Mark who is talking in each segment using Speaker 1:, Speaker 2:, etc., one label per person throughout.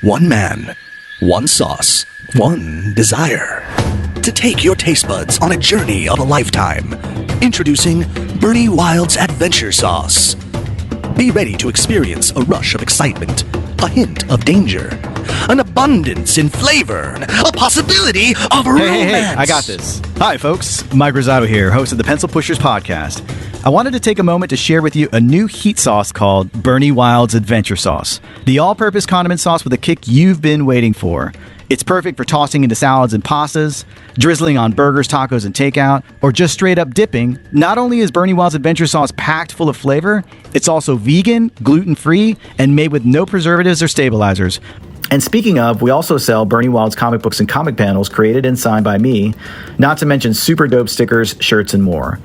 Speaker 1: One man, one sauce, one desire. To take your taste buds on a journey of a lifetime. Introducing Bernie Wild's Adventure Sauce. Be ready to experience a rush of excitement, a hint of danger, an abundance in flavor, a possibility of romance.
Speaker 2: Hey, I got this. Hi, folks. Mike Rosado here, host of the Pencil Pushers podcast. I wanted to take a moment to share with you a new heat sauce called Bernie Wild's Adventure Sauce, the all-purpose condiment sauce with a kick you've been waiting for. It's perfect for tossing into salads and pastas, drizzling on burgers, tacos, and takeout, or just straight up dipping. Not only is Bernie Wild's Adventure Sauce packed full of flavor, it's also vegan, gluten-free, and made with no preservatives or stabilizers. And speaking of, we also sell Bernie Wild's comic books and comic panels created and signed by me, not to mention super dope stickers, shirts, and more.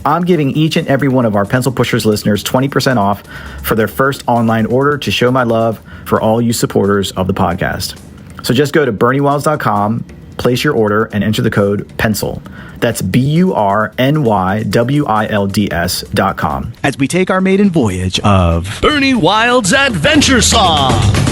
Speaker 2: I'm giving each and every one of our Pencil Pushers listeners 20% off for their first online order to show my love for all you supporters of the podcast. So just go to BernieWilds.com, place your order, and enter the code PENCIL. That's BURNYWILDS.com. As we take our maiden voyage of
Speaker 1: Bernie Wild's Adventure Sauce.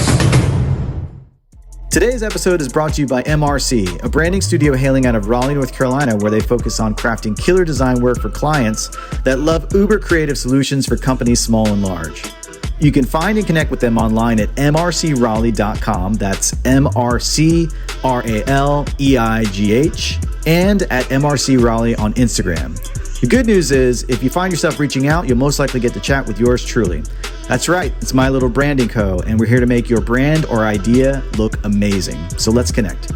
Speaker 2: Today's episode is brought to you by MRC, a branding studio hailing out of Raleigh, North Carolina, where they focus on crafting killer design work for clients that love uber creative solutions for companies small and large. You can find and connect with them online at mrcraleigh.com. That's MRCRALEIGH, and at MRC Raleigh on Instagram. The good news is, if you find yourself reaching out, you'll most likely get to chat with yours truly. That's right, it's my little branding co, and we're here to make your brand or idea look amazing. So let's connect.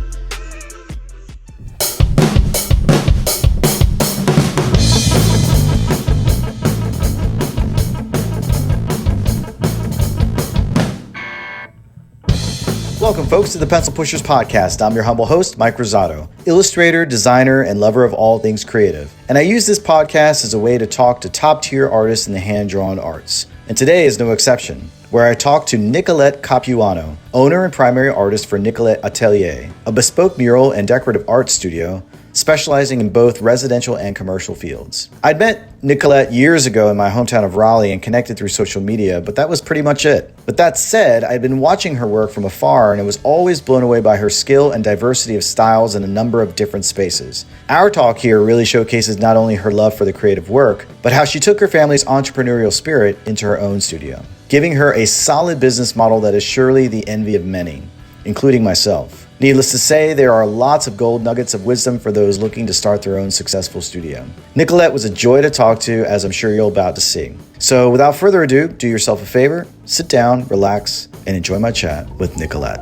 Speaker 2: Welcome, folks, to the Pencil Pushers podcast. I'm your humble host, Mike Rosado, illustrator, designer, and lover of all things creative. And I use this podcast as a way to talk to top-tier artists in the hand-drawn arts. And today is no exception, where I talk to Nicolette Capuano, owner and primary artist for Nicolette Atelier, a bespoke mural and decorative art studio specializing in both residential and commercial fields. I'd met Nicolette years ago in my hometown of Raleigh and connected through social media, but that was pretty much it. But that said, I'd been watching her work from afar and I was always blown away by her skill and diversity of styles in a number of different spaces. Our talk here really showcases not only her love for the creative work, but how she took her family's entrepreneurial spirit into her own studio, giving her a solid business model that is surely the envy of many, including myself. Needless to say, there are lots of gold nuggets of wisdom for those looking to start their own successful studio. Nicolette was a joy to talk to, as I'm sure you're about to see. So without further ado, do yourself a favor, sit down, relax, and enjoy my chat with Nicolette.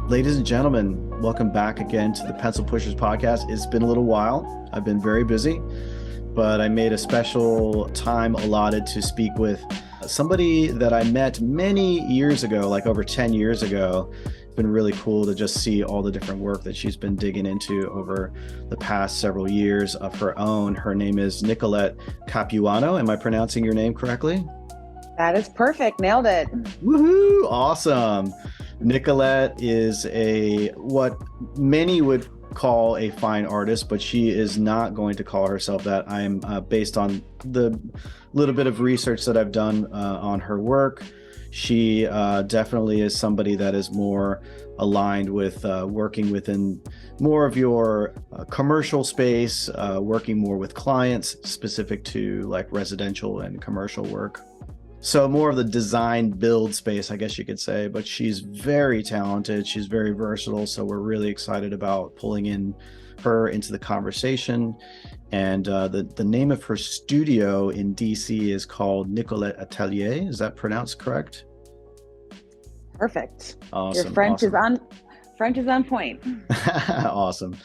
Speaker 2: Ladies and gentlemen, welcome back again to the Pencil Pushers podcast. It's been a little while. I've been very busy, but I made a special time allotted to speak with somebody that I met many years ago, like over 10 years ago. It's been really cool to just see all the different work that she's been digging into over the past several years of her own. Her name is Nicolette Capuano. Am I pronouncing your name correctly?
Speaker 3: That is perfect. Nailed it.
Speaker 2: Woohoo! Awesome. Nicolette is what many would call a fine artist, but she is not going to call herself that. I'm based on the little bit of research that I've done on her work. She definitely is somebody that is more aligned with working within more of your commercial space, working more with clients specific to like residential and commercial work. So more of the design build space, I guess you could say, but she's very talented. She's very versatile. So we're really excited about pulling in her into the conversation. And the name of her studio in DC is called Nicolette Atelier. Is that pronounced correct?
Speaker 3: Perfect.
Speaker 2: Awesome.
Speaker 3: Your French is on point.
Speaker 2: Awesome.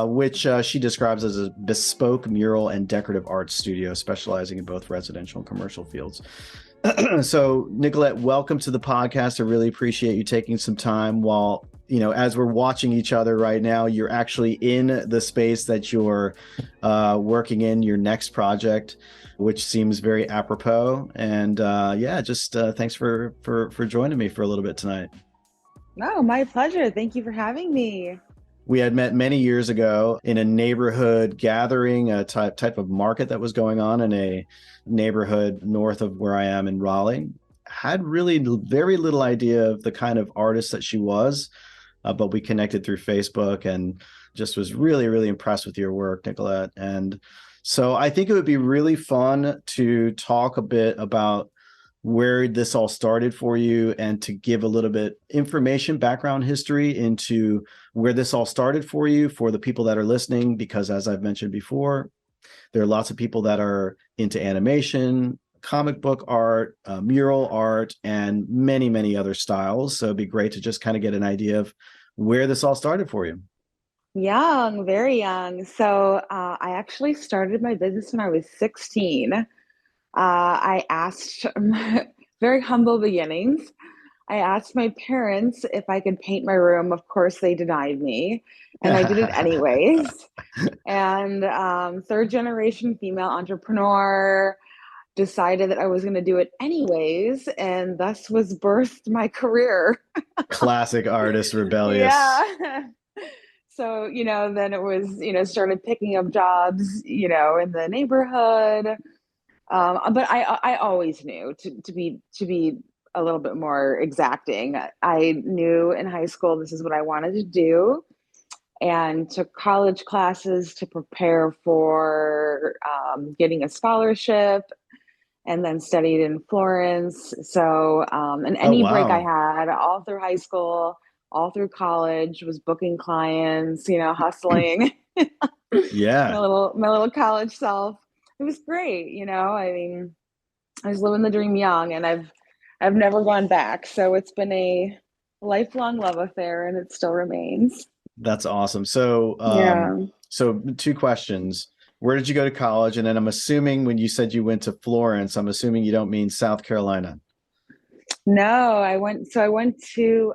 Speaker 2: Which she describes as a bespoke mural and decorative art studio specializing in both residential and commercial fields. So, Nicolette, welcome to the podcast. I really appreciate you taking some time while, as we're watching each other right now, you're actually in the space that you're working in your next project, which seems very apropos. And thanks for joining me for a little bit tonight.
Speaker 3: No, my pleasure. Thank you for having me.
Speaker 2: We had met many years ago in a neighborhood gathering, a type of market that was going on in a neighborhood north of where I am in Raleigh. had really very little idea of the kind of artist that she was, but we connected through Facebook and just was really, really impressed with your work, Nicolette. And so I think it would be really fun to talk a bit about where this all started for you and to give a little bit information, background history into where this all started for you for the people that are listening, because as I've mentioned before, there are lots of people that are into animation, comic book art, mural art, and many, many other styles. So it'd be great to just kind of get an idea of where this all started for you.
Speaker 3: Young, very young. So I actually started my business when I was 16. I asked, very humble beginnings. I asked my parents if I could paint my room. Of course, they denied me, and I did it anyways. And third generation female entrepreneur, decided that I was going to do it anyways, and thus was birthed my career.
Speaker 2: Classic artist, rebellious.
Speaker 3: Yeah. So, then it was, started picking up jobs, in the neighborhood. But I always knew to be a little bit more exacting. I knew in high school this is what I wanted to do, and took college classes to prepare for getting a scholarship, and then studied in Florence. So, and any break I had all through high school, all through college, was booking clients, hustling.
Speaker 2: Yeah.
Speaker 3: My little college self. It was great, I mean, I was living the dream young, and I've never gone back. So it's been a lifelong love affair, and it still remains.
Speaker 2: That's awesome. So,
Speaker 3: Yeah.
Speaker 2: so two questions. Where did you go to college? And then I'm assuming when you said you went to Florence, I'm assuming you don't mean South Carolina.
Speaker 3: No, I went to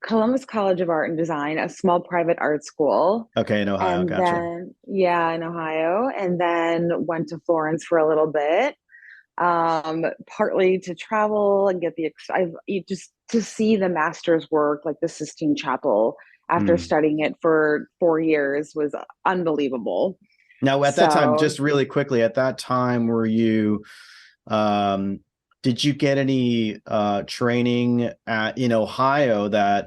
Speaker 3: Columbus College of Art and Design, a small private art school.
Speaker 2: Okay, in Ohio,
Speaker 3: And
Speaker 2: gotcha.
Speaker 3: then, yeah, in Ohio, and then went to Florence for a little bit, partly to travel and get just to see the master's work, like the Sistine Chapel, after studying it for 4 years, was unbelievable.
Speaker 2: Now, at that time, just really quickly, at that time, were you, did you get any training in Ohio that,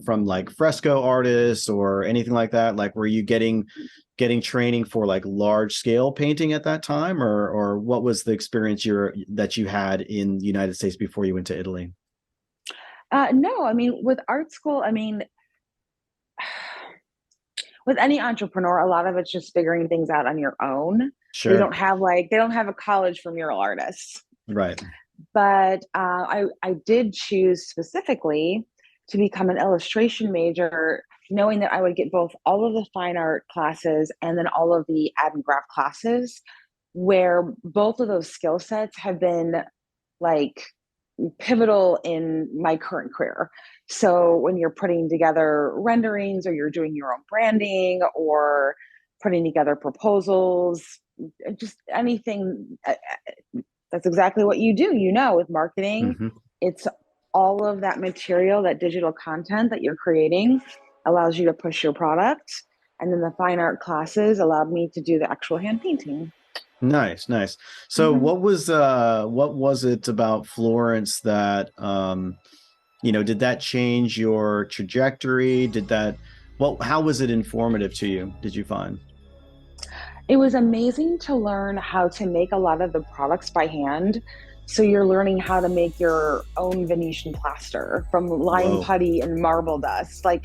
Speaker 2: from like fresco artists or anything like that? Like, were you getting training for like large scale painting at that time, or what was the experience that you had in the United States before you went to Italy?
Speaker 3: No, I mean, with art school, with any entrepreneur, a lot of it's just figuring things out on your own.
Speaker 2: Sure.
Speaker 3: They don't have a college for mural artists.
Speaker 2: Right.
Speaker 3: But I did choose specifically to become an illustration major, knowing that I would get both all of the fine art classes and then all of the ad and graph classes, where both of those skill sets have been like pivotal in my current career. So when you're putting together renderings, or you're doing your own branding, or putting together proposals, just anything, that's exactly what you do, with marketing. It's all of that material, that digital content that you're creating allows you to push your product. And then the fine art classes allowed me to do the actual hand painting.
Speaker 2: Nice. So what was it about Florence that, did that change your trajectory? How was it informative to you, did you find?
Speaker 3: It was amazing to learn how to make a lot of the products by hand. So you're learning how to make your own Venetian plaster from lime putty and marble dust, like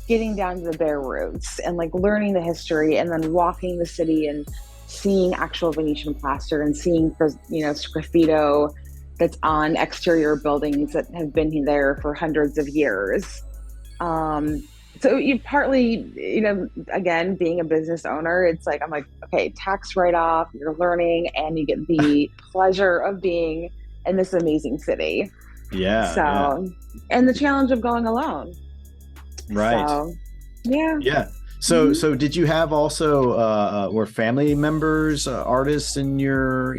Speaker 3: getting down to the bare roots, and like learning the history, and then walking the city and seeing actual Venetian plaster, and seeing, sgraffito that's on exterior buildings that have been there for hundreds of years. So you partly, again, being a business owner, it's like, I'm like, okay, tax write-off, you're learning, and you get the pleasure of being in this amazing city.
Speaker 2: Yeah.
Speaker 3: So, and the challenge of going alone.
Speaker 2: Right.
Speaker 3: So, yeah.
Speaker 2: Yeah. So, so did you have also, were family members, artists in your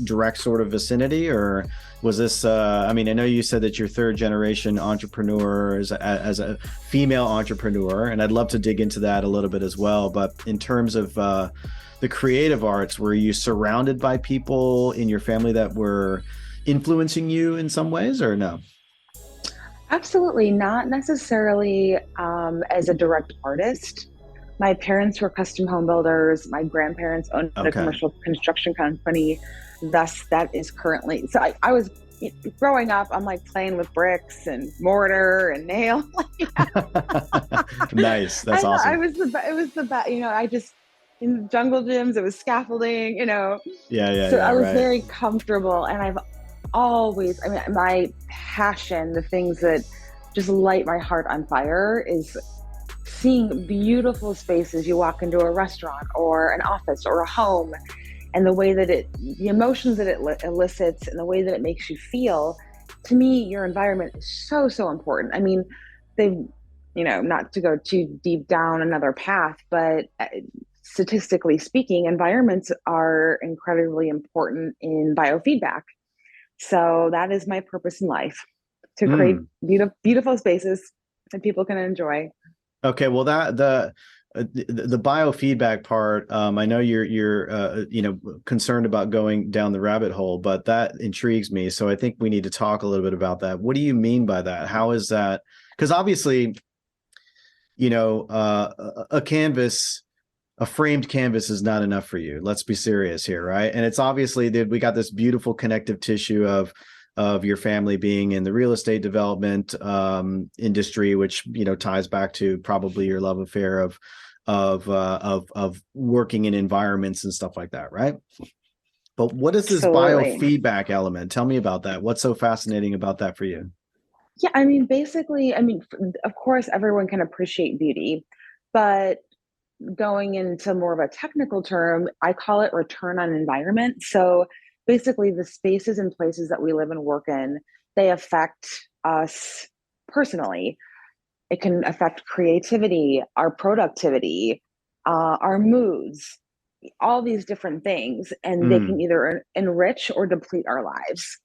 Speaker 2: direct sort of vicinity, or was this, I know you said that you're third generation entrepreneur as a female entrepreneur, and I'd love to dig into that a little bit as well. But in terms of the creative arts, were you surrounded by people in your family that were influencing you in some ways or no?
Speaker 3: Absolutely, not necessarily as a direct artist. My parents were custom home builders. My grandparents owned a
Speaker 2: Okay.
Speaker 3: commercial construction company. Thus, that is currently. So I was growing up. I'm like playing with bricks and mortar and nail.
Speaker 2: Nice.
Speaker 3: I
Speaker 2: That's
Speaker 3: know I
Speaker 2: awesome.
Speaker 3: was it was the best. I just in jungle gyms. It was scaffolding.
Speaker 2: Yeah, yeah,
Speaker 3: So
Speaker 2: yeah,
Speaker 3: I was
Speaker 2: right.
Speaker 3: very comfortable, and I've always. I mean, my passion, the things that just light my heart on fire, is seeing beautiful spaces. You walk into a restaurant or an office or a home, and the way that the emotions that it elicits and the way that it makes you feel. To me, your environment is so, so important. I mean, they, not to go too deep down another path, but statistically speaking, environments are incredibly important in biofeedback. So that is my purpose in life, to create
Speaker 2: Mm.
Speaker 3: beautiful spaces that people can enjoy.
Speaker 2: Okay, well that the biofeedback part, I know you're concerned about going down the rabbit hole, but that intrigues me. So I think we need to talk a little bit about that. What do you mean by that? How is that? Because obviously, a canvas, a framed canvas is not enough for you. Let's be serious here, right? And it's obviously that we got this beautiful connective tissue of your family being in the real estate development industry, which ties back to probably your love affair of working in environments and stuff like that, right? But what is this
Speaker 3: Absolutely.
Speaker 2: biofeedback element? Tell me about that. What's so fascinating about that for you?
Speaker 3: Yeah, I mean, basically, of course, everyone can appreciate beauty, but going into more of a technical term, I call it return on environment. So basically, the spaces and places that we live and work in, they affect us personally. It can affect creativity, our productivity, our moods, all these different things, and they can
Speaker 2: Mm.
Speaker 3: either enrich or deplete our lives.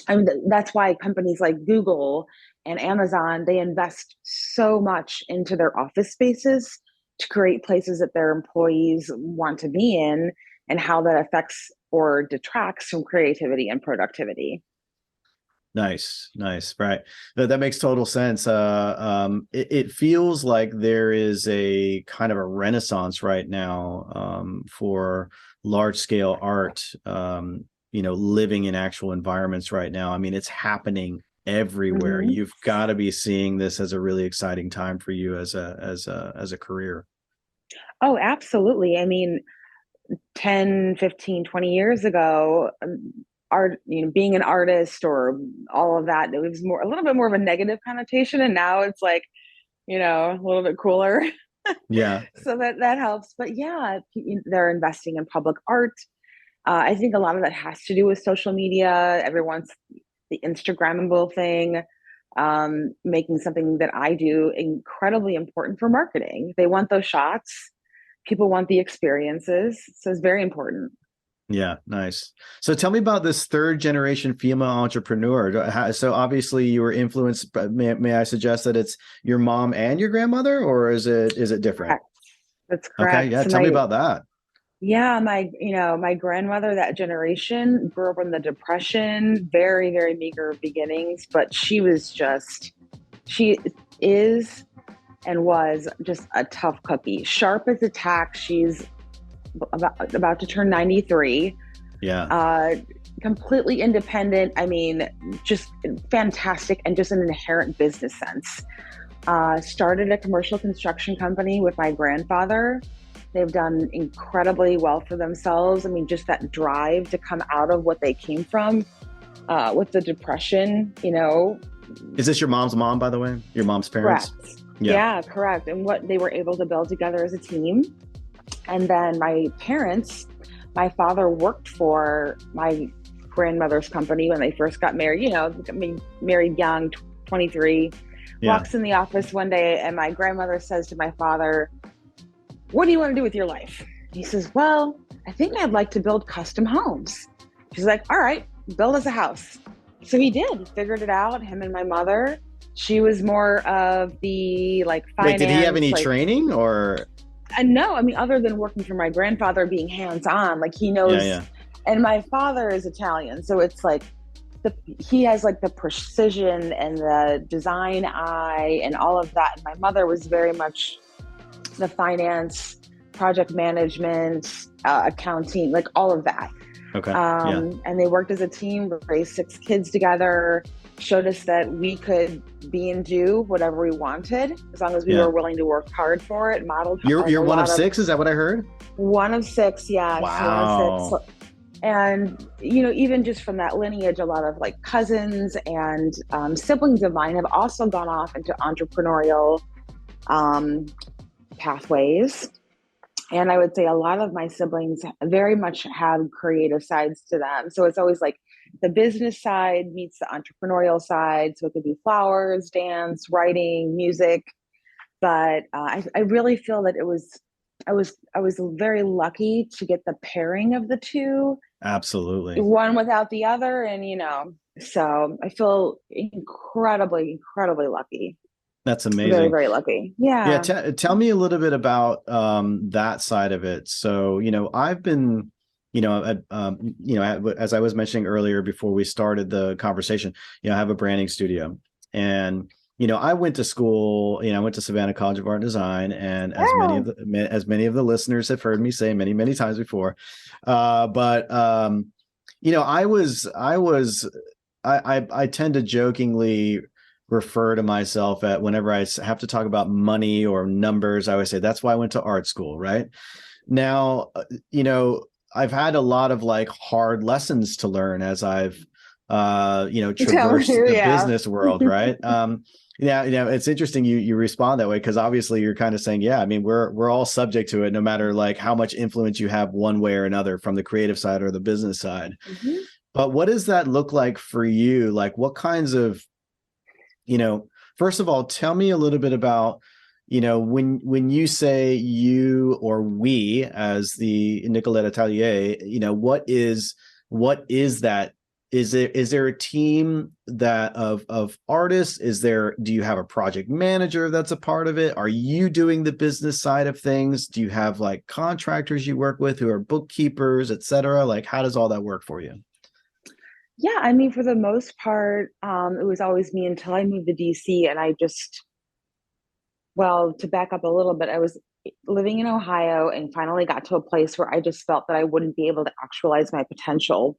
Speaker 3: I mean, that's why companies like Google and Amazon, they invest so much into their office spaces to create places that their employees want to be in, and how that affects or detracts from creativity and productivity.
Speaker 2: Nice, nice. Right. That makes total sense. It feels like there is a kind of a renaissance right now for large scale art, living in actual environments right now. I mean, it's happening everywhere.
Speaker 3: Mm-hmm.
Speaker 2: You've got to be seeing this as a really exciting time for you as a career.
Speaker 3: Oh, absolutely. I mean, 10, 15, 20 years ago, art, being an artist or all of that, it was a little bit more of a negative connotation. And now it's like, a little bit cooler.
Speaker 2: Yeah.
Speaker 3: So that helps. But yeah, they're investing in public art. I think a lot of that has to do with social media. Everyone's the Instagrammable thing, making something that I do incredibly important for marketing. They want those shots. People want the experiences. So it's very important.
Speaker 2: Yeah, nice. So tell me about this third generation female entrepreneur. So obviously you were influenced, but may I suggest that it's your mom and your grandmother, or is it different?
Speaker 3: Correct. That's
Speaker 2: Okay,
Speaker 3: correct.
Speaker 2: yeah,
Speaker 3: So
Speaker 2: tell me about that.
Speaker 3: my grandmother, that generation, grew up in the Depression, very, very meager beginnings, but she is and was just a tough cookie, sharp as a tack. She's about to turn 93,
Speaker 2: Yeah.
Speaker 3: uh, completely independent. I mean, just fantastic, and just an inherent business sense. Started a commercial construction company with my grandfather. They've done incredibly well for themselves. I mean, just that drive to come out of what they came from with the Depression.
Speaker 2: Is this your mom's mom, by the way? Your mom's
Speaker 3: Correct.
Speaker 2: parents? Yeah.
Speaker 3: Yeah, correct. And what they were able to build together as a team. And then my parents, my father worked for my grandmother's company when they first got married. Married young, 23.
Speaker 2: Yeah.
Speaker 3: Walks in the office one day, and my grandmother says to my father, "What do you want to do with your life?" He says, "Well, I think I'd like to build custom homes." She's like, "All right, build us a house." So he did. He figured it out, him and my mother. She was more of the
Speaker 2: Wait, did he have
Speaker 3: finance,
Speaker 2: any training or?
Speaker 3: and no, I mean, other than working for my grandfather, being hands on, he
Speaker 2: Yeah,
Speaker 3: knows.
Speaker 2: yeah.
Speaker 3: And my father is Italian, so it's like he has like the precision and the design eye and all of that. And my mother was very much the finance, project management, accounting, like all of that.
Speaker 2: Okay. Yeah.
Speaker 3: And they worked as a team, raised 6 kids together, showed us that we could be and do whatever we wanted as long as we were willing to work hard for it. Modeled.
Speaker 2: You're one of 6. Is that what I heard?
Speaker 3: One of 6. Yeah.
Speaker 2: Wow.
Speaker 3: One of 6. And, even just from that lineage, a lot of like cousins and siblings of mine have also gone off into entrepreneurial pathways. And I would say a lot of my siblings very much have creative sides to them. So it's always like the business side meets the entrepreneurial side. So it could be flowers, dance, writing, music. But I really feel that I was very lucky to get the pairing of the two.
Speaker 2: Absolutely.
Speaker 3: One without the other. And, so I feel incredibly, incredibly lucky.
Speaker 2: That's amazing.
Speaker 3: Very, very lucky. Yeah.
Speaker 2: Yeah. Tell me a little bit about that side of it. So, I've been, as I was mentioning earlier before we started the conversation, I have a branding studio, and I went to school. I went to Savannah College of Art and Design, and as many of the listeners have heard me say many, many times before, I tend to jokingly refer to myself at whenever I have to talk about money or numbers, I always say that's why I went to art school. Right now, I've had a lot of like hard lessons to learn as I've, traversed the business world. Right. It's interesting you respond that way, because obviously you're kind of saying, yeah, I mean, we're all subject to it, no matter like how much influence you have one way or another from the creative side or the business side. Mm-hmm. But what does that look like for you? Like what kinds of, first of all, tell me a little bit about, when you say you or we as the Nicolette Atelier, what is that? Is there a team of artists? Do you have a project manager that's a part of it? Are you doing the business side of things? Do you have like contractors you work with who are bookkeepers, et cetera? Like, how does all that work for you?
Speaker 3: Yeah, I mean, for the most part, it was always me until I moved to DC. And to back up a little bit, I was living in Ohio and finally got to a place where I just felt that I wouldn't be able to actualize my potential.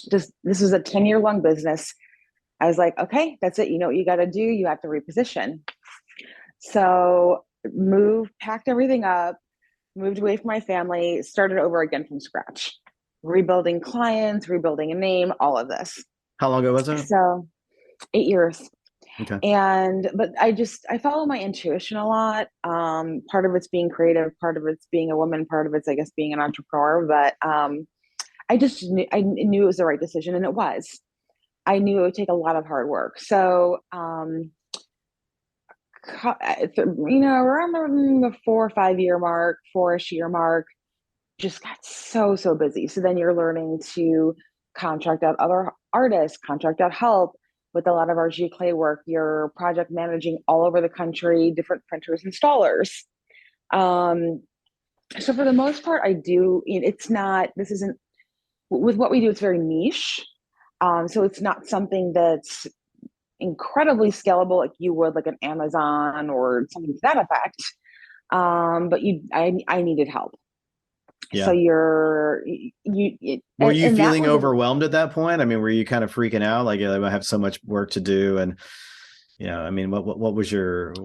Speaker 3: This was a 10-year-long business. I was like, okay, that's it. You know what you got to do? You have to reposition. So packed everything up, moved away from my family, started over again from scratch. Rebuilding clients, rebuilding a name, all of this.
Speaker 2: How long ago was that?
Speaker 3: So 8 years.
Speaker 2: Okay.
Speaker 3: But I follow my intuition a lot. Part of it's being creative, part of it's being a woman, part of it's, I guess, being an entrepreneur. But I knew it was the right decision, and it was. I knew it would take a lot of hard work. So, around the 4 or 5 year mark, 4-ish year mark, just got so busy. So then you're learning to contract out other artists, contract out help with a lot of our Clay work. You're project managing all over the country, different printers, installers. So for the most part, I do. This isn't with what we do. It's very niche. So it's not something that's incredibly scalable like you would like an Amazon or something to that effect. But I needed help.
Speaker 2: Yeah.
Speaker 3: So
Speaker 2: were you feeling overwhelmed at that point? I mean, were you kind of freaking out? Like, I have so much work to do. And, I mean, where was your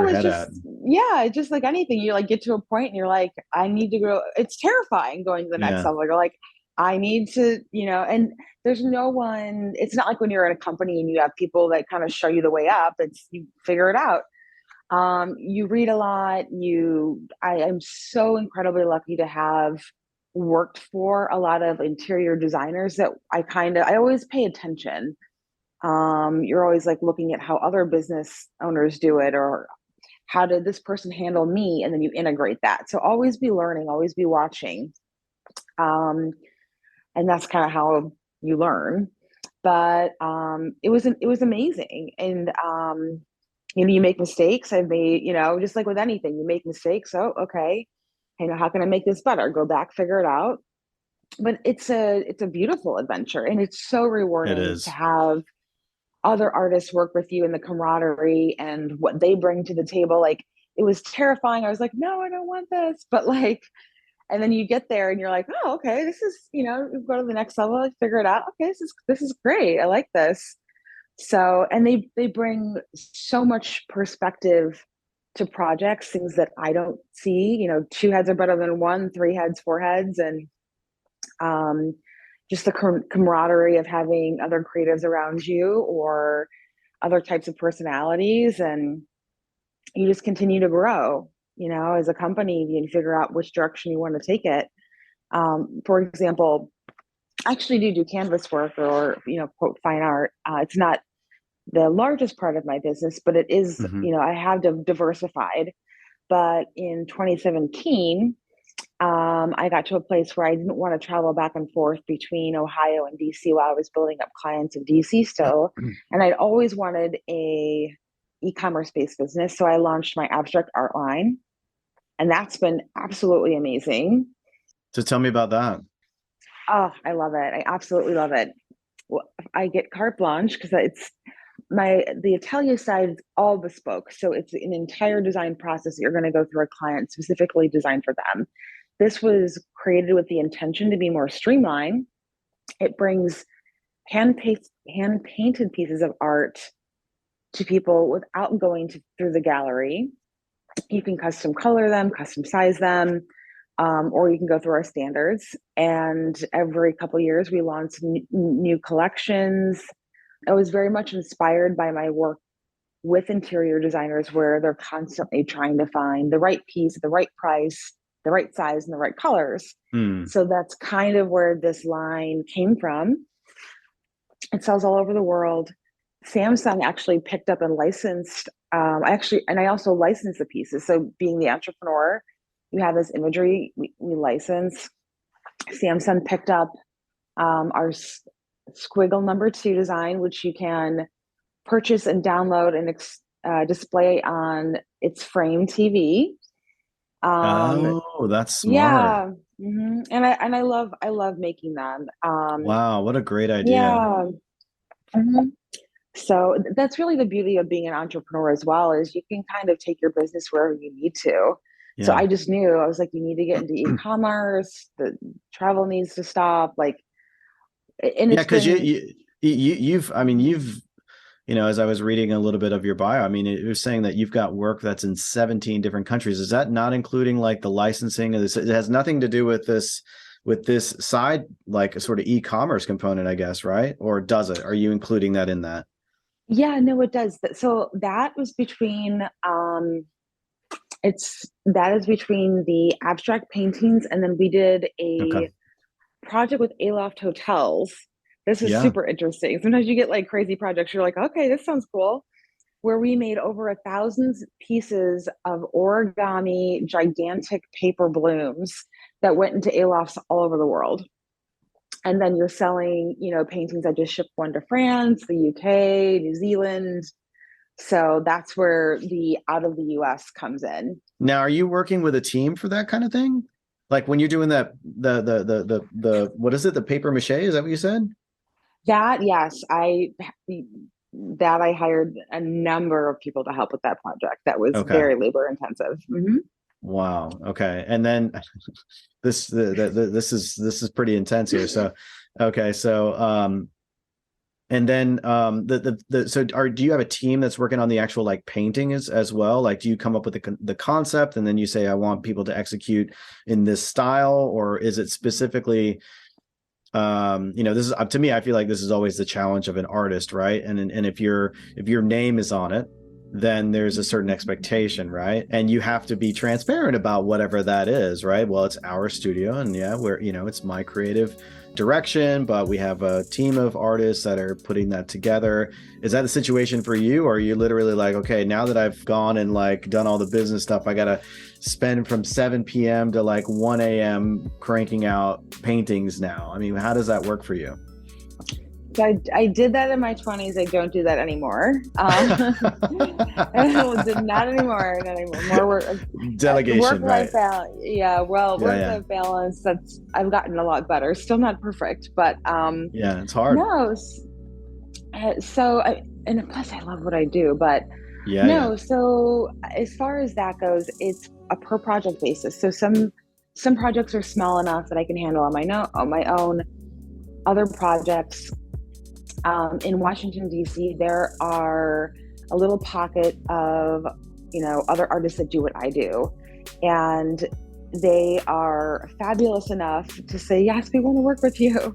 Speaker 2: head at?
Speaker 3: Yeah. Just like anything, you like get to a point and you're like, I need to go. It's terrifying going to the next level. You're like, I need to, and there's no one, it's not like when you're in a company and you have people that kind of show you the way up. You figure it out. You read a lot. I am so incredibly lucky to have worked for a lot of interior designers that I always pay attention. You're always like looking at how other business owners do it, or how did this person handle me? And then you integrate that. So always be learning, always be watching. And that's kind of how you learn. But it was amazing. And you make mistakes. I've made, just like with anything, you make mistakes. So, okay, how can I make this better? Go back, figure it out. but it's a beautiful adventure, and it's so
Speaker 2: It
Speaker 3: rewarding to
Speaker 2: is.
Speaker 3: have other artists work with you, and the camaraderie and what they bring to the table. Like, it was terrifying. I was like, no, I don't want this. But like, and then you get there and you're like, oh, okay, this is, you go to the next level, figure it out. Okay, this is great. I like this. So, and they bring so much perspective to projects, things that I don't see. Two heads are better than one, three heads, four heads, and um, just the camaraderie of having other creatives around you or other types of personalities, and you just continue to grow. As a company, you figure out which direction you want to take it. For example, I actually do canvas work, or quote, fine art. It's not the largest part of my business, but it is.
Speaker 2: Hmm.
Speaker 3: I have diversified. But in 2017, I got to a place where I didn't want to travel back and forth between Ohio and DC while I was building up clients in DC still. And I'd always wanted a e-commerce based business. So I launched my abstract art line, and that's been absolutely amazing.
Speaker 2: So tell me about that.
Speaker 3: Oh, I love it. I absolutely love it. Well, I get carte blanche because the atelier side is all bespoke. So it's an entire design process that you're going to go through a client specifically designed for them. This was created with the intention to be more streamlined. It brings hand painted pieces of art to people without going through the gallery. You can custom color them, custom size them, or you can go through our standards. And every couple of years, we launch new collections. I was very much inspired by my work with interior designers, where they're constantly trying to find the right piece, the right price, the right size, and the right colors.
Speaker 2: Hmm.
Speaker 3: So that's kind of where this line came from. It sells all over the world. Samsung actually picked up and licensed. I also license the pieces. So being the entrepreneur, you have this imagery we license. Samsung picked up our squiggle #2 design, which you can purchase and download and display on its frame TV.
Speaker 2: Oh, that's smart.
Speaker 3: Yeah, and I love making them.
Speaker 2: Wow, what a great idea.
Speaker 3: Yeah. Mhm. So that's really the beauty of being an entrepreneur as well, is you can kind of take your business wherever you need to. So
Speaker 2: Yeah.
Speaker 3: I just knew, I was like, you need to get into e-commerce. The travel needs to stop. Like, and
Speaker 2: Yeah,
Speaker 3: it's
Speaker 2: because
Speaker 3: been.
Speaker 2: you've, I mean, you've, as I was reading a little bit of your bio, I mean, it was saying that you've got work that's in 17 different countries. Is that not including like the licensing of this? It has nothing to do with this side, like a sort of e-commerce component, I guess, right? Or does it? Are you including that in that?
Speaker 3: Yeah, no, it does. So that was between that is between the abstract paintings, and then we did
Speaker 2: Okay.
Speaker 3: a project with Aloft Hotels. This is
Speaker 2: Yeah.
Speaker 3: super interesting. Sometimes you get like crazy projects. You're like, okay, this sounds cool. Where we made over 1,000 pieces of origami, gigantic paper blooms that went into Alofts all over the world. And then you're selling, paintings. I just shipped one to France, the UK, New Zealand. So that's where the out of the US comes in.
Speaker 2: Now, are you working with a team for that kind of thing? Like when you're doing that, the what is it? The paper mache? Is that what you said?
Speaker 3: That, yes, I hired a number of people to help with that project. That was
Speaker 2: Okay.
Speaker 3: very labor intensive. Mhm.
Speaker 2: Wow. Okay. And then this is pretty intense here. So, okay. So, and then do you have a team that's working on the actual like painting as well? Like, do you come up with the concept and then you say, I want people to execute in this style, or is it specifically, this is to me, I feel like this is always the challenge of an artist, right? And if your name is on it, then there's a certain expectation, right? And you have to be transparent about whatever that is, right? Well, it's our studio, and yeah, it's my creative direction, but we have a team of artists that are putting that together. Is that the situation for you, or are you literally like, okay, now that I've gone and like done all the business stuff, I gotta spend from 7 p.m. to like 1 a.m. cranking out paintings now? I mean, how does that work for you?
Speaker 3: So I did that in my 20s. I don't do that anymore. Did not anymore. Not anymore. More
Speaker 2: Delegation, right?
Speaker 3: work-life balance. Yeah, well,
Speaker 2: Yeah, yeah,
Speaker 3: work-life balance. That's I've gotten a lot better. Still not perfect, but
Speaker 2: yeah. It's hard.
Speaker 3: no. And plus, I love what I do. But
Speaker 2: Yeah, yeah.
Speaker 3: no. So as far as that goes, it's a per project basis. So some projects are small enough that I can handle on my own. Other projects in Washington, D.C., there are a little pocket of, other artists that do what I do. And they are fabulous enough to say, yes, we want to work with you.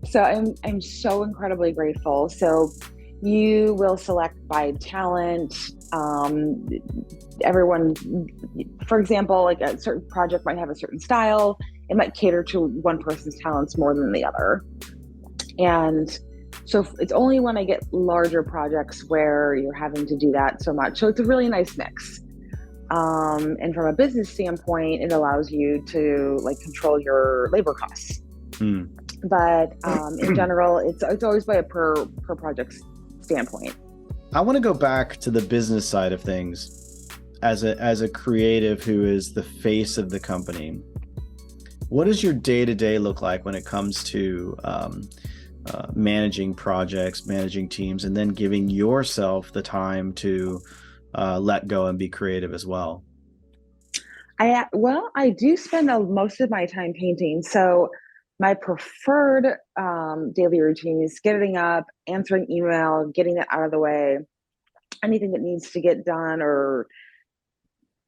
Speaker 3: So I'm so incredibly grateful. So you will select by talent. Everyone, for example, like a certain project might have a certain style. It might cater to one person's talents more than the other. And so it's only when I get larger projects where you're having to do that so much. So it's a really nice mix. And from a business standpoint, it allows you to like control your labor costs. But in general, it's always by a per project standpoint.
Speaker 2: I want to go back to the business side of things as a creative who is the face of the company. What does your day-to-day look like when it comes to managing projects, managing teams, and then giving yourself the time to let go and be creative as well?
Speaker 3: I do spend most of my time painting. So my preferred daily routine is getting up, answering email, getting that out of the way, anything that needs to get done or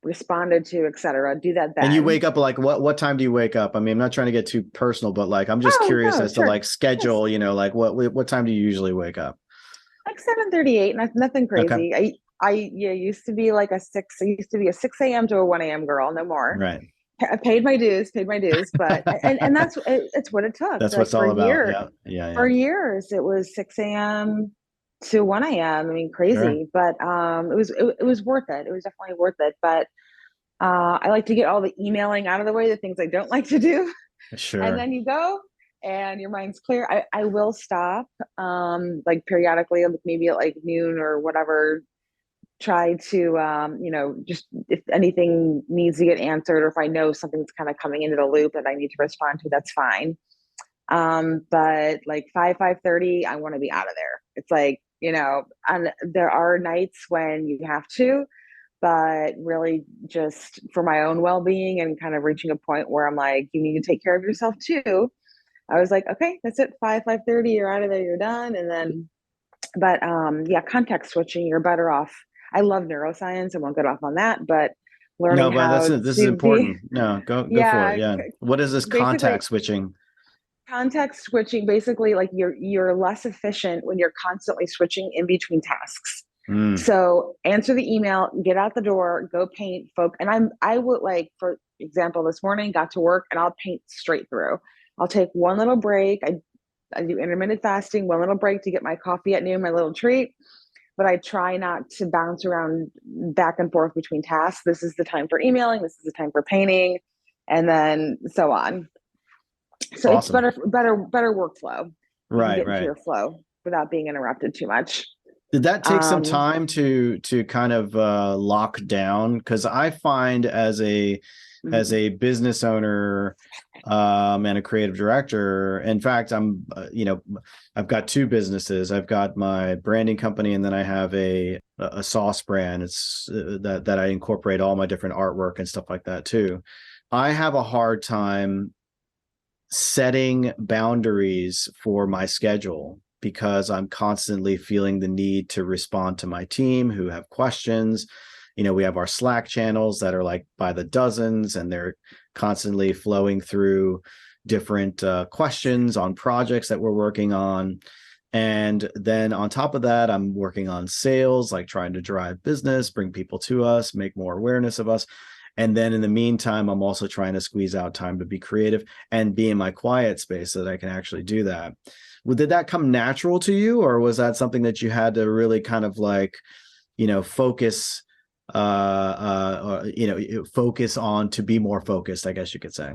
Speaker 3: responded to, etc. Do that then.
Speaker 2: And you wake up like what time do you wake up? I mean, I'm not trying to get too personal, but like I'm just curious as to like schedule, yes. Like what time do you usually wake up?
Speaker 3: Like 7:38, nothing crazy.
Speaker 2: Okay.
Speaker 3: I used to be like a 6 a.m. to a 1 a.m. girl, no more.
Speaker 2: Right.
Speaker 3: I paid my dues, but and it's what it took.
Speaker 2: That's like what it's all about. Yeah.
Speaker 3: For years it was 6 a.m. to 1 a.m. I mean, crazy, sure. But it was worth it. It was definitely worth it. But I like to get all the emailing out of the way, the things I don't like to do.
Speaker 2: Sure.
Speaker 3: And then you go and your mind's clear. I will stop like periodically, maybe at like noon or whatever, try to just if anything needs to get answered, or if I know something's kind of coming into the loop that I need to respond to, that's fine. But like 5:30, I want to be out of there. It's like, and there are nights when you have to, but really just for my own well-being and kind of reaching a point where I'm like, you need to take care of yourself too. I was like, okay, that's it. 5:30, you're out of there, you're done. And then, but context switching, you're better off. I love neuroscience. I won't get off on that, but learning
Speaker 2: this is important. No, go for it. Yeah. What is this context switching?
Speaker 3: Context switching, basically like you're less efficient when you're constantly switching in between tasks. So answer the email, get out the door, go paint, and I would, like, for example, this morning got to work and I'll paint straight through. I'll take one little break. I do intermittent fasting, one little break to get my coffee at noon, my little treat. But I try not to bounce around back and forth between tasks. This is the time for emailing. This is the time for painting, and then so on. So awesome. It's better workflow.
Speaker 2: Right.
Speaker 3: Into your flow without being interrupted too much.
Speaker 2: Did that take some time to kind of lock down? Because I find as a business owner and a creative director, in fact, I've got two businesses. I've got my branding company, and then I have a sauce brand. It's that I incorporate all my different artwork and stuff like that too. I have a hard time setting boundaries for my schedule, because I'm constantly feeling the need to respond to my team who have questions. We have our Slack channels that are like by the dozens, and they're constantly flowing through different questions on projects that we're working on. And then on top of that, I'm working on sales, like trying to drive business, bring people to us, make more awareness of us. And then in the meantime, I'm also trying to squeeze out time to be creative and be in my quiet space so that I can actually do that. Did that come natural to you, or was that something that you had to really kind of like, focus, focus on to be more focused, I guess you could say?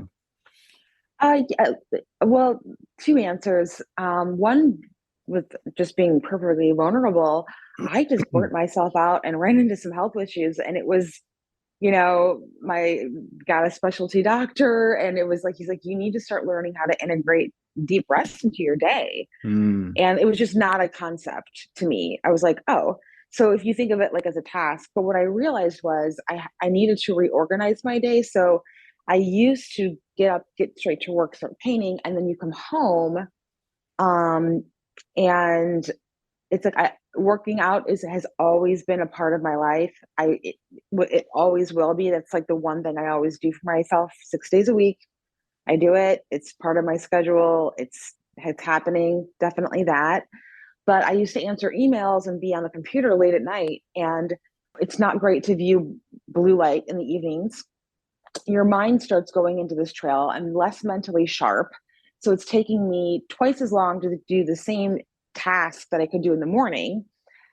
Speaker 3: Yeah, well, two answers. One, with just being perfectly vulnerable, I just burnt myself out and ran into some health issues. And it was, my got a specialty doctor, and it was like, he's like, you need to start learning how to integrate deep rest into your day.
Speaker 2: Mm.
Speaker 3: And it was just not a concept to me. I was like, oh, so if you think of it like as a task, but what I realized was I needed to reorganize my day. So I used to get up, get straight to work, start painting, and then you come home. And it's like working out has always been a part of my life. It always will be. That's like the one thing I always do for myself 6 days a week. I do it. It's part of my schedule. It's happening. Definitely that. But I used to answer emails and be on the computer late at night. And it's not great to view blue light in the evenings. Your mind starts going into this trail. I'm less mentally sharp. So it's taking me twice as long to do the same task that I could do in the morning.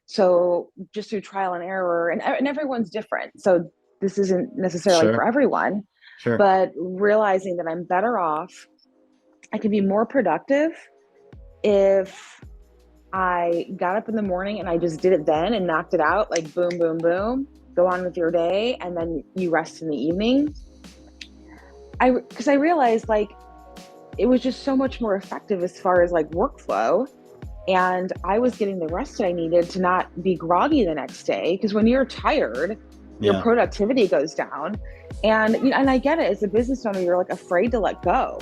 Speaker 3: So just through trial and error, and everyone's different. So this isn't necessarily for
Speaker 2: Sure.
Speaker 3: everyone,
Speaker 2: Sure.
Speaker 3: but realizing that I'm better off, I could be more productive if I got up in the morning and I just did it then and knocked it out, like boom, boom, boom, go on with your day, and then you rest in the evening. Because I realized like it was just so much more effective as far as like workflow. And I was getting the rest that I needed to not be groggy the next day. Because when you're tired, your
Speaker 2: Yeah.
Speaker 3: productivity goes down. And and I get it. As a business owner, you're like afraid to let go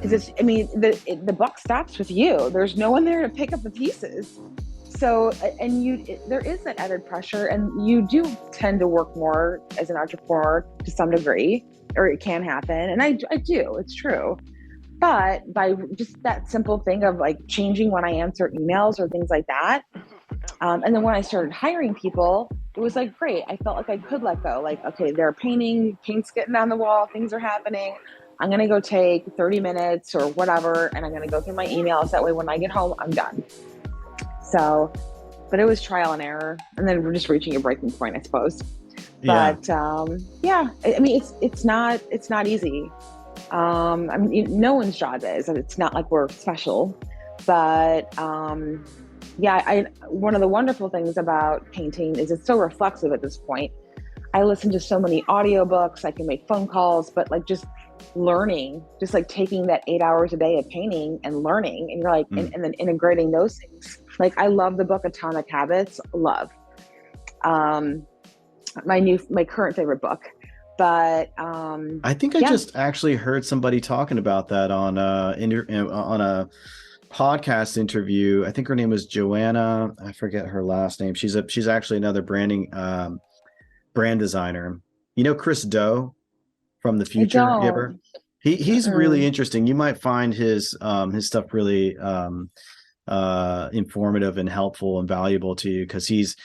Speaker 3: because the buck stops with you. There's no one there to pick up the pieces. So, and there is that added pressure, and you do tend to work more as an entrepreneur to some degree, or it can happen. And I do. It's true. But by just that simple thing of like changing when I answer emails or things like that. And then when I started hiring people, it was like, great. I felt like I could let go. Like, okay, they're painting, paint's getting on the wall, things are happening. I'm going to go take 30 minutes or whatever, and I'm going to go through my emails. That way, when I get home, I'm done. So, but it was trial and error. And then we're just reaching a breaking point, I suppose.
Speaker 2: Yeah.
Speaker 3: But yeah, I mean, it's not easy. I mean, no one's job is, and it's not like we're special, but yeah, one of the wonderful things about painting is it's so reflexive at this point. I listen to so many audiobooks, I can make phone calls, but like just learning, just like taking that 8 hours a day of painting and learning, and you're like, and then integrating those things. Like I love the book Atomic Habits, love. My current favorite book. But
Speaker 2: I think I just actually heard somebody talking about that on a podcast interview. I think her name was Joanna. I forget her last name. She's actually another brand designer. You know Chris Do from the Future? He's really interesting. You might find his stuff really informative and helpful and valuable to you, because he's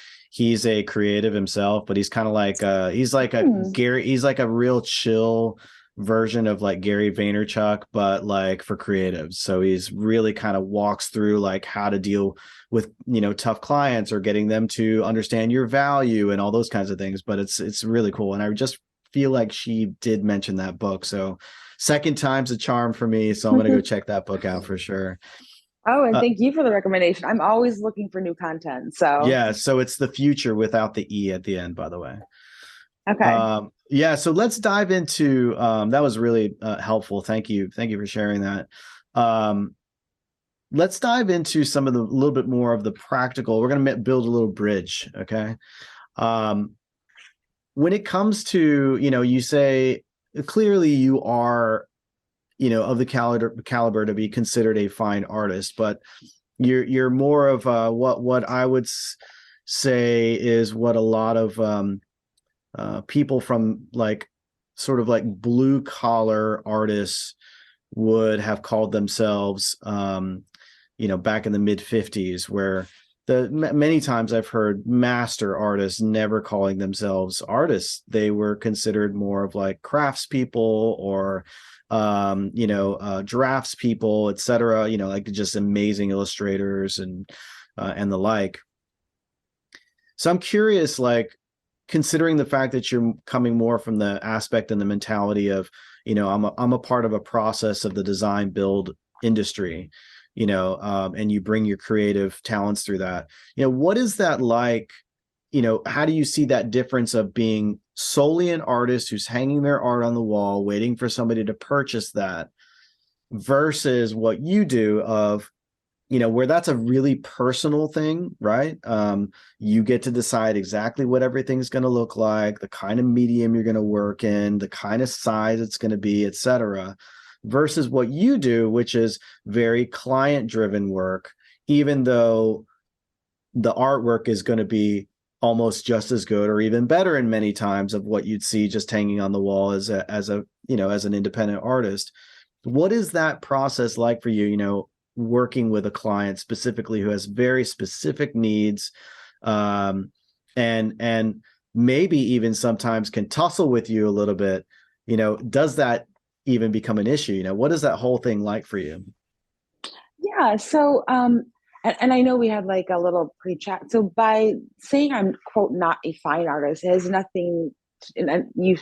Speaker 2: a creative himself, but he's kind of like he's like a real chill version of like Gary Vaynerchuk, but like for creatives. So he's really kind of walks through like how to deal with, tough clients or getting them to understand your value and all those kinds of things. But it's really cool. And I just feel like she did mention that book. So second time's a charm for me. So I'm going to go check that book out for sure.
Speaker 3: Oh, and thank you for the recommendation. I'm always looking for new content. So
Speaker 2: yeah, so it's the Future without the E at the end, by the way.
Speaker 3: Okay.
Speaker 2: Yeah, so let's dive into that was really helpful. Thank you for sharing that. Let's dive into some of the little bit more of the practical. We're going to build a little bridge, okay? When it comes to, you say clearly you are, of the caliber to be considered a fine artist, but you're more of what I would say is what a lot of people from like sort of like blue collar artists would have called themselves, back in the mid 50s, where many times I've heard master artists never calling themselves artists. They were considered more of like craftspeople or drafts people, etc., like just amazing illustrators and the like. So I'm curious, like, considering the fact that you're coming more from the aspect and the mentality of, I'm a part of a process of the design build industry. and you bring your creative talents through that. What is that like? How do you see that difference of being solely an artist who's hanging their art on the wall, waiting for somebody to purchase that, versus what you do of, where that's a really personal thing, right? You get to decide exactly what everything's going to look like, the kind of medium you're going to work in, the kind of size it's going to be, et cetera, versus what you do, which is very client-driven work, even though the artwork is going to be almost just as good or even better in many times of what you'd see just hanging on the wall as an independent artist. What is that process like for you, working with a client specifically who has very specific needs, and maybe even sometimes can tussle with you a little bit? Does that even become an issue? What is that whole thing like for you?
Speaker 3: Yeah. So, and I know we had like a little pre-chat. So by saying I'm quote not a fine artist, it has nothing. And you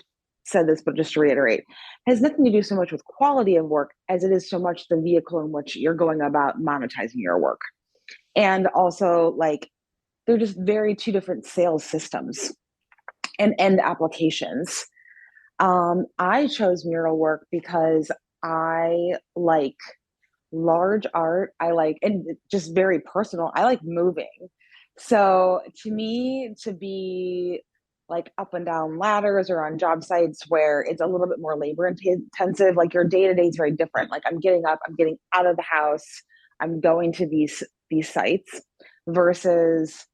Speaker 3: said this, but just to reiterate, it has nothing to do so much with quality of work as it is so much the vehicle in which you're going about monetizing your work. And also, like, they're just very two different sales systems and end applications. I chose mural work because I like large art. I like, and just very personal, I like moving. So to me, to be like up and down ladders or on job sites where it's a little bit more labor intensive, like your day to day is very different. Like I'm getting up, I'm getting out of the house, I'm going to these sites versus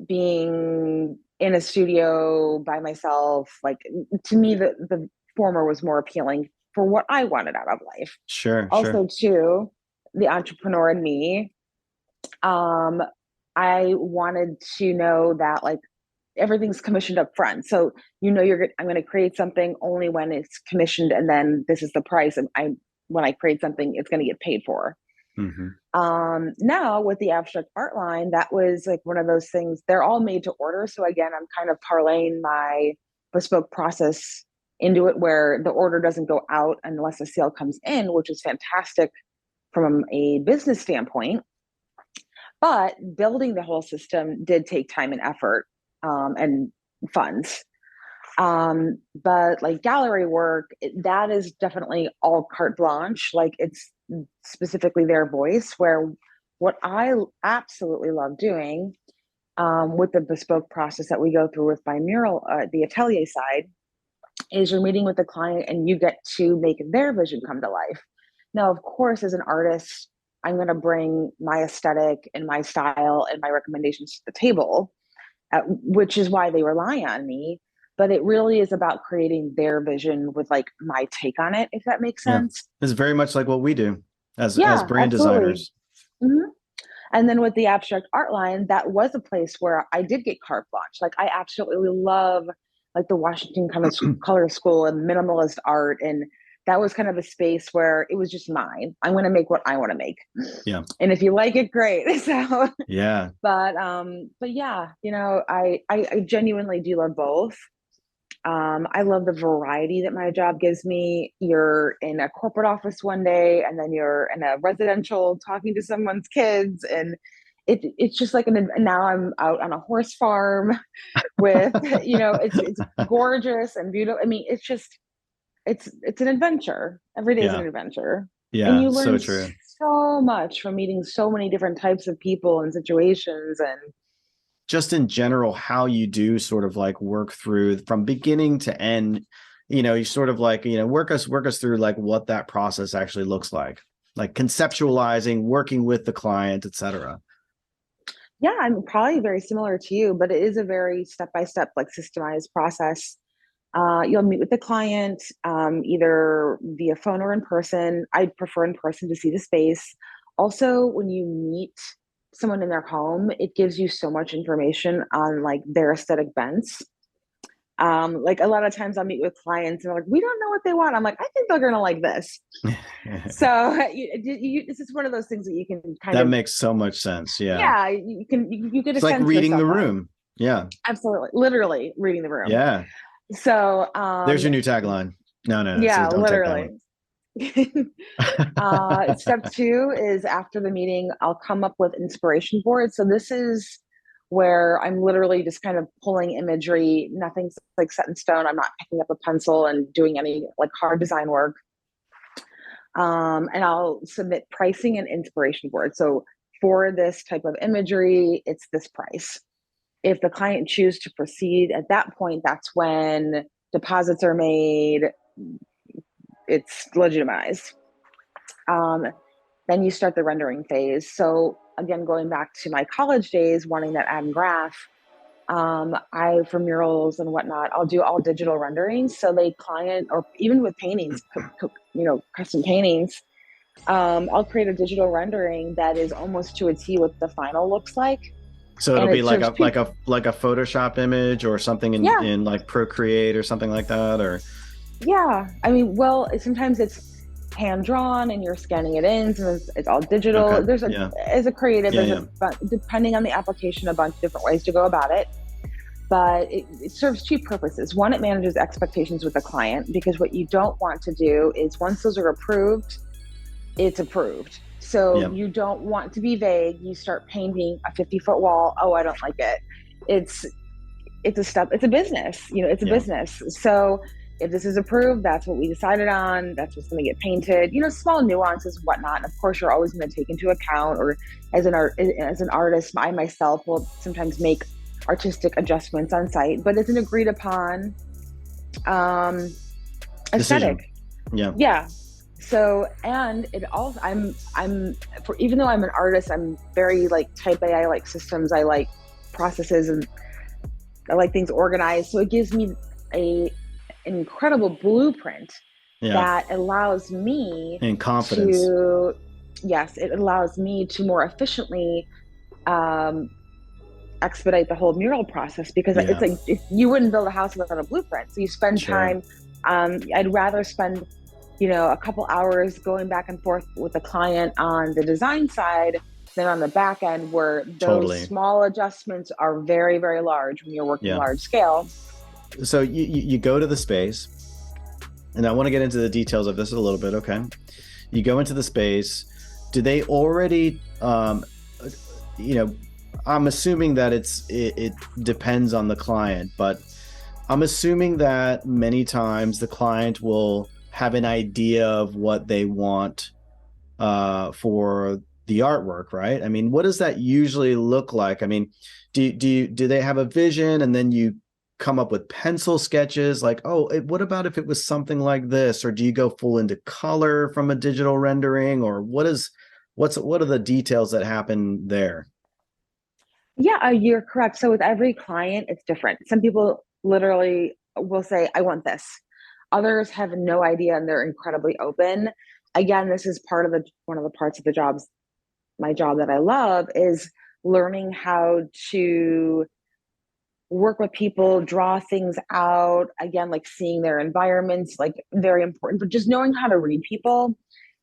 Speaker 3: being in a studio by myself. Like to me, the former was more appealing for what I wanted out of life.
Speaker 2: Sure.
Speaker 3: Also, too, the entrepreneur in me, I wanted to know that like everything's commissioned up front. So I'm going to create something only when it's commissioned, and then this is the price. And when I create something, it's going to get paid for.
Speaker 2: Mm-hmm.
Speaker 3: Now with the abstract art line, that was like one of those things. They're all made to order. So again, I'm kind of parlaying my bespoke process into it, where the order doesn't go out unless a sale comes in, which is fantastic from a business standpoint. But building the whole system did take time and effort, and funds. But like gallery work, that is definitely all carte blanche. Like it's specifically their voice, where what I absolutely love doing, with the bespoke process that we go through with my mural, the atelier side, is you're meeting with the client and you get to make their vision come to life. Now, of course, as an artist, I'm going to bring my aesthetic and my style and my recommendations to the table, which is why they rely on me. But it really is about creating their vision with like my take on it, if that makes sense.
Speaker 2: It's very much like what we do as brand
Speaker 3: absolutely.
Speaker 2: designers.
Speaker 3: Mm-hmm. And then with the abstract art line, that was a place where I did get carte blanche. Like I absolutely love like the Washington Color School and minimalist art. And that was kind of a space where it was just mine. I'm going to make what I want to make.
Speaker 2: Yeah.
Speaker 3: And if you like it, great. So
Speaker 2: yeah.
Speaker 3: But yeah, I genuinely do love both. I love the variety that my job gives me. You're in a corporate office one day, and then you're in a residential talking to someone's kids, and it's just like now I'm out on a horse farm with it's gorgeous and beautiful. I mean, it's an adventure. Every day is an adventure.
Speaker 2: Yeah,
Speaker 3: and you learn
Speaker 2: so true.
Speaker 3: so much from meeting so many different types of people and situations, and
Speaker 2: just in general, how you do sort of like work through from beginning to end, you sort of like, work us through like what that process actually looks like conceptualizing, working with the client, etc.
Speaker 3: Yeah, I'm probably very similar to you, but it is a very step-by-step, like systemized process. You'll meet with the client, either via phone or in person. I prefer in person to see the space. Also, when you meet someone in their home, it gives you so much information on like their aesthetic bents. Like a lot of times I'll meet with clients and they're like, we don't know what they want. I'm like, I think they're gonna like this. So this is one of those things that you can
Speaker 2: that makes so much sense.
Speaker 3: Yeah, you get a
Speaker 2: it's like
Speaker 3: sense
Speaker 2: reading the room. Yeah,
Speaker 3: absolutely, literally reading the room.
Speaker 2: Yeah.
Speaker 3: So
Speaker 2: there's your new tagline. No,
Speaker 3: yeah,
Speaker 2: don't
Speaker 3: literally. Step two is after the meeting, I'll come up with inspiration boards. So this is where I'm literally just kind of pulling imagery. Nothing's like set in stone. I'm not picking up a pencil and doing any like hard design work. And I'll submit pricing and inspiration boards. So for this type of imagery, it's this price. If the client chooses to proceed at that point, that's when deposits are made. It's legitimized. Then you start the rendering phase. So again, going back to my college days, wanting that ad and graph, for murals and whatnot, I'll do all digital renderings. So the client, or even with paintings, custom paintings, I'll create a digital rendering that is almost to a T what the final looks like.
Speaker 2: So it'll be like a Photoshop image or something in like Procreate or something like that, or
Speaker 3: yeah. I mean, well, sometimes it's hand drawn and you're scanning it in, so it's all digital. Okay. As a creative, depending on the application, a bunch of different ways to go about it. But it serves two purposes. One, it manages expectations with the client, because what you don't want to do is once those are approved, it's approved. So you don't want to be vague. You start painting a 50-foot wall. Oh, I don't like it. It's a business, it's a business. So if this is approved, that's what we decided on. That's what's going to get painted. Small nuances, whatnot. Of course, you're always going to take into account, or as an artist, I myself will sometimes make artistic adjustments on site, but it's an agreed upon aesthetic. Yeah. So, and it also, even though I'm an artist, I'm very like type A. I like systems. I like processes, and I like things organized. So it gives me an incredible blueprint that allows me
Speaker 2: and confidence.
Speaker 3: It allows me to more efficiently expedite the whole mural process, because it's like you wouldn't build a house without a blueprint. So you spend time. I'd rather spend a couple hours going back and forth with the client on the design side than on the back end, where those small adjustments are very, very large when you're working large scale.
Speaker 2: So you go to the space, and I want to get into the details of this a little bit. Okay. You go into the space. Do they already, I'm assuming that it depends on the client, but I'm assuming that many times the client will have an idea of what they want for the artwork, right? I mean, what does that usually look like? I mean, do they have a vision, and then you come up with pencil sketches like, what about if it was something like this? Or do you go full into color from a digital rendering? Or what are the details that happen there?
Speaker 3: Yeah, you're correct. So with every client, it's different. Some people literally will say, I want this. Others have no idea, and they're incredibly open. Again, this is one of the parts of my job that I love, is learning how to work with people, draw things out. Again, like seeing their environments, like very important, but just knowing how to read people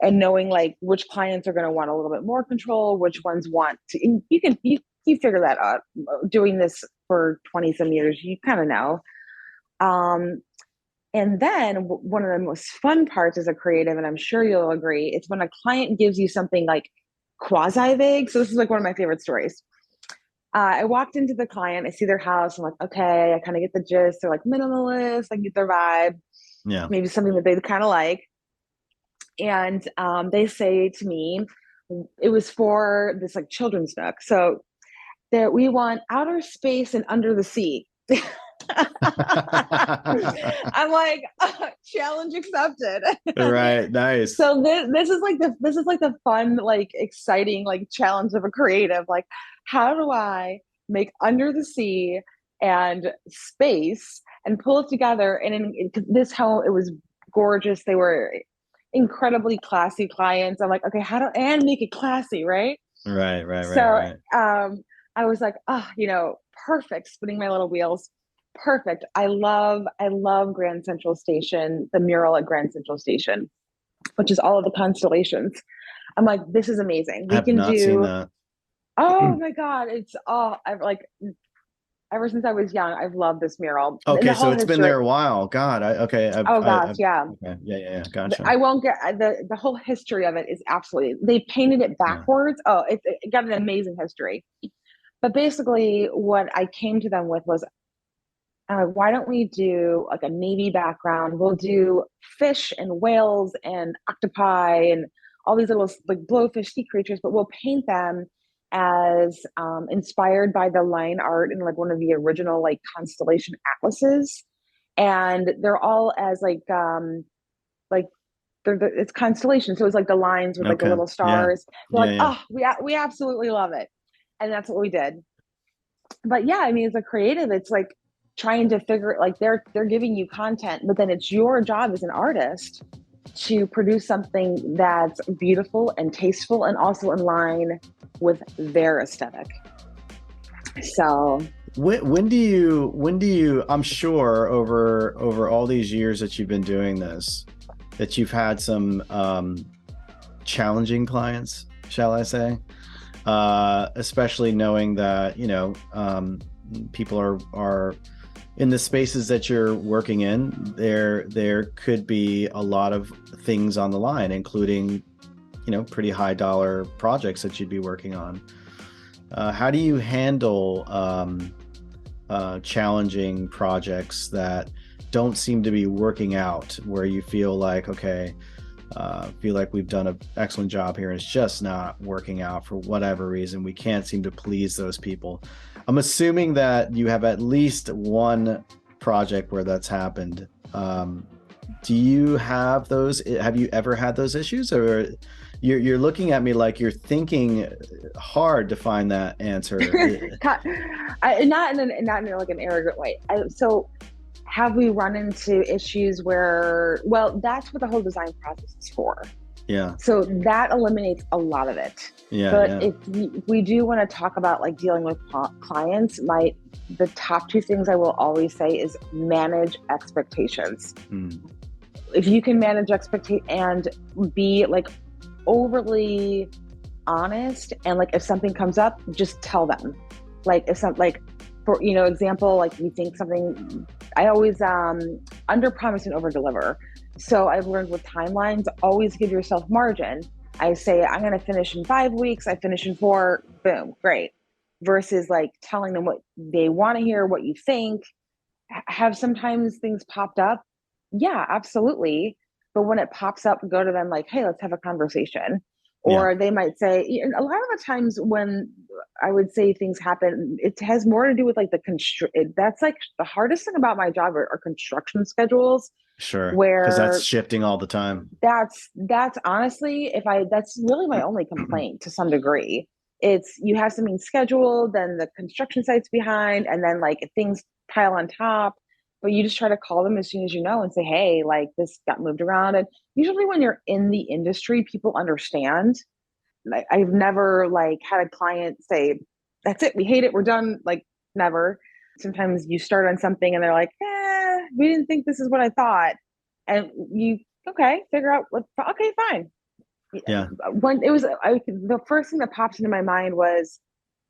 Speaker 3: and knowing like which clients are going to want a little bit more control, which ones want to, you figure that out. Doing this for 20 some years, you kind of know. And then one of the most fun parts as a creative, and I'm sure you'll agree, it's when a client gives you something like quasi-vague. So this is like one of my favorite stories. I walked into the client, I see their house, I'm like, okay, I kind of get the gist. They're like minimalist, I get their vibe.
Speaker 2: Yeah.
Speaker 3: Maybe something that they kind of like. And they say to me, it was for this like children's nook. So that we want outer space and under the sea. I'm like, challenge accepted.
Speaker 2: Right, nice.
Speaker 3: So this is like the fun, like exciting, like challenge of a creative. Like, how do I make under the sea and space and pull it together? And in this home, it was gorgeous. They were incredibly classy clients. I'm like, okay, and make it classy, right?
Speaker 2: Right.
Speaker 3: So, I was like, perfect, spinning my little wheels. Perfect. I love Grand Central Station, the mural at Grand Central Station, which is all of the constellations. I'm like, this is amazing.
Speaker 2: I have not seen that.
Speaker 3: Oh my God. It's I've like Ever since I was young, I've loved this mural and
Speaker 2: Okay,
Speaker 3: the
Speaker 2: so
Speaker 3: whole
Speaker 2: it's been
Speaker 3: history.
Speaker 2: there a while. God,
Speaker 3: Oh gosh, yeah.
Speaker 2: okay, yeah,
Speaker 3: But
Speaker 2: gotcha.
Speaker 3: I won't get the whole history of it is absolutely, they painted it
Speaker 2: Yeah.
Speaker 3: backwards. Oh, it got an amazing history. But basically, what I came to them with was, why don't we do like a navy background? We'll do fish and whales and octopi and all these little like blowfish sea creatures, but we'll paint them as inspired by the line art in like one of the original like constellation atlases, and they're all as like it's constellation, so it's like the lines with like the
Speaker 2: Okay.
Speaker 3: little
Speaker 2: Yeah.
Speaker 3: stars. They're
Speaker 2: Yeah,
Speaker 3: like,
Speaker 2: yeah.
Speaker 3: oh, we absolutely love it, and that's what we did. But yeah, I mean, as a creative, it's like trying to figure, like they're giving you content, but then it's your job as an artist to produce something that's beautiful and tasteful and also in line with their aesthetic. So
Speaker 2: When do you, I'm sure over all these years that you've been doing this, that you've had some challenging clients, shall I say? Especially knowing that, people are in the spaces that you're working in, there could be a lot of things on the line, including, pretty high dollar projects that you'd be working on. How do you handle challenging projects that don't seem to be working out, where you feel like, okay, feel like we've done an excellent job here and it's just not working out for whatever reason, we can't seem to please those people? I'm assuming that you have at least one project where that's happened. Do you have those? Have you ever had those issues? Or you're looking at me like you're thinking hard to find that answer.
Speaker 3: not in like an arrogant way. So have we run into issues where, well, that's what the whole design process is for.
Speaker 2: Yeah.
Speaker 3: So that eliminates a lot of it.
Speaker 2: Yeah.
Speaker 3: But
Speaker 2: Yeah.
Speaker 3: if we do want to talk about like dealing with clients, the top two things I will always say is manage expectations. If you can manage expectations and be like overly honest, and like if something comes up, just tell them. Like if some like for example, like we think something, I always under promise and over deliver. So I've learned with timelines, always give yourself margin. I say I'm going to finish in 5 weeks, I finish in 4, boom, great. Versus like telling them what they want to hear, what you think. Have sometimes things popped up? Yeah, absolutely. But when it pops up, go to them like, hey, let's have a conversation.
Speaker 2: Yeah.
Speaker 3: Or they might say, a lot of the times when I would say things happen, it has more to do with like that's like the hardest thing about my job are construction schedules,
Speaker 2: Sure. Because that's
Speaker 3: where
Speaker 2: shifting all the time.
Speaker 3: that's honestly, that's really my only complaint to some degree. It's you have something scheduled, then the construction site's behind, and then like things pile on top. But you just try to call them as soon as you know and say, hey, like this got moved around. And usually when you're in the industry, people understand. Like, I've never like had a client say, that's it, we hate it, we're done. Like never. Sometimes you start on something and they're like, we didn't think this is what I thought. And you, okay, figure out what, okay, fine.
Speaker 2: Yeah.
Speaker 3: When the first thing that pops into my mind was,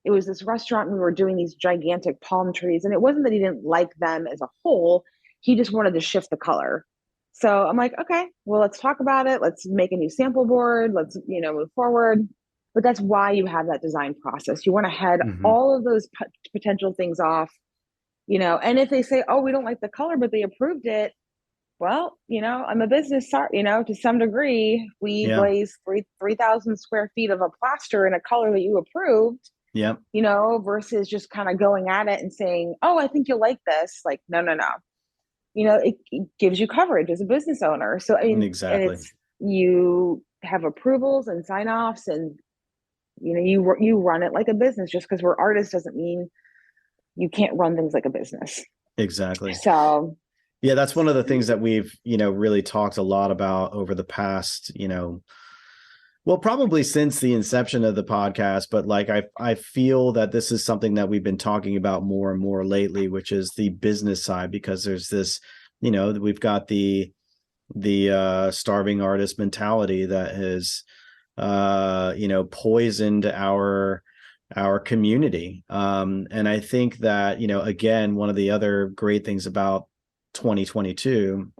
Speaker 3: it was this restaurant and we were doing these gigantic palm trees, and it wasn't that he didn't like them as a whole, he just wanted to shift the color. So I'm like, okay, well, let's talk about it, let's make a new sample board, let's move forward. But that's why you have that design process. You want to head all of those potential things off, and if they say, oh, we don't like the color but they approved it, well, I'm a business, to some degree. We
Speaker 2: Yeah.
Speaker 3: glaze 3,000 square feet of a plaster in a color that you approved,
Speaker 2: Yep.
Speaker 3: versus just kind of going at it and saying, oh, I think you'll like this. Like, no, no, no. It gives you coverage as a business owner. So, I mean,
Speaker 2: Exactly.
Speaker 3: and you have approvals and sign offs, and, you run it like a business. Just because we're artists doesn't mean you can't run things like a business.
Speaker 2: Exactly.
Speaker 3: So,
Speaker 2: yeah, that's one of the things that we've, really talked a lot about over the past, well, probably since the inception of the podcast, but like I feel that this is something that we've been talking about more and more lately, which is the business side, because there's this, we've got the starving artist mentality that has poisoned our our community. And I think that, again, one of the other great things about 2022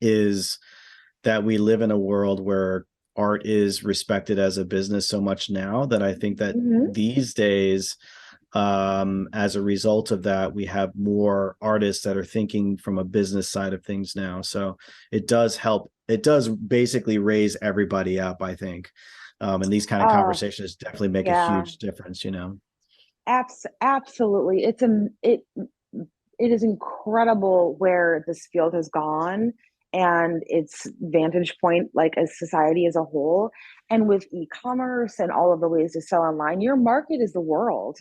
Speaker 2: is that we live in a world where art is respected as a business so much now, that I think that
Speaker 3: Mm-hmm.
Speaker 2: these days, as a result of that, we have more artists that are thinking from a business side of things now. So it does help. It does basically raise everybody up, I think. And these kind of
Speaker 3: Oh,
Speaker 2: conversations definitely make a
Speaker 3: yeah,
Speaker 2: huge difference.
Speaker 3: absolutely. It is incredible where this field has gone and its vantage point, like as society as a whole. And with e-commerce and all of the ways to sell online, your market is the world,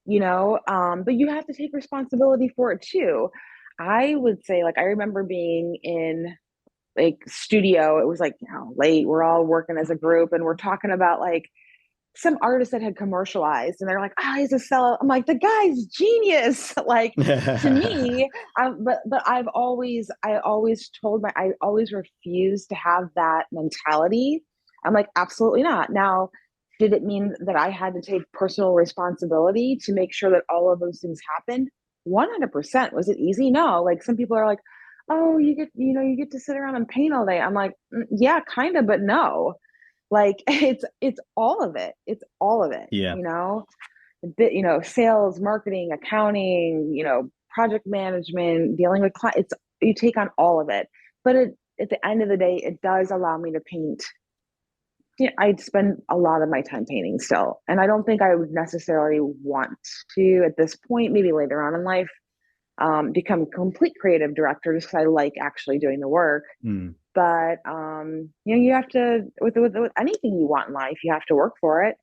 Speaker 3: but you have to take responsibility for it too. I would say, like, I remember being in like studio, it was like, late, we're all working as a group and we're talking about like some artist that had commercialized and they're like, he's a seller. I'm like, the guy's genius. Like, to me, but I always refused to have that mentality. I'm like, absolutely not. Now, did it mean that I had to take personal responsibility to make sure that all of those things happened? 100%. Was it easy? No. Like, some people are like, oh, you get to sit around and paint all day. I'm like, yeah, kind of, but no. Like, it's all of it. It's all of it,
Speaker 2: Yeah.
Speaker 3: a bit, sales, marketing, accounting, project management, dealing with clients. You take on all of it. But at the end of the day, it does allow me to paint. Yeah, I'd spend a lot of my time painting still. And I don't think I would necessarily want to at this point, maybe later on in life, become a complete creative director just because I like actually doing the work.
Speaker 2: Mm.
Speaker 3: But you have to, with anything you want in life, you have to work for it.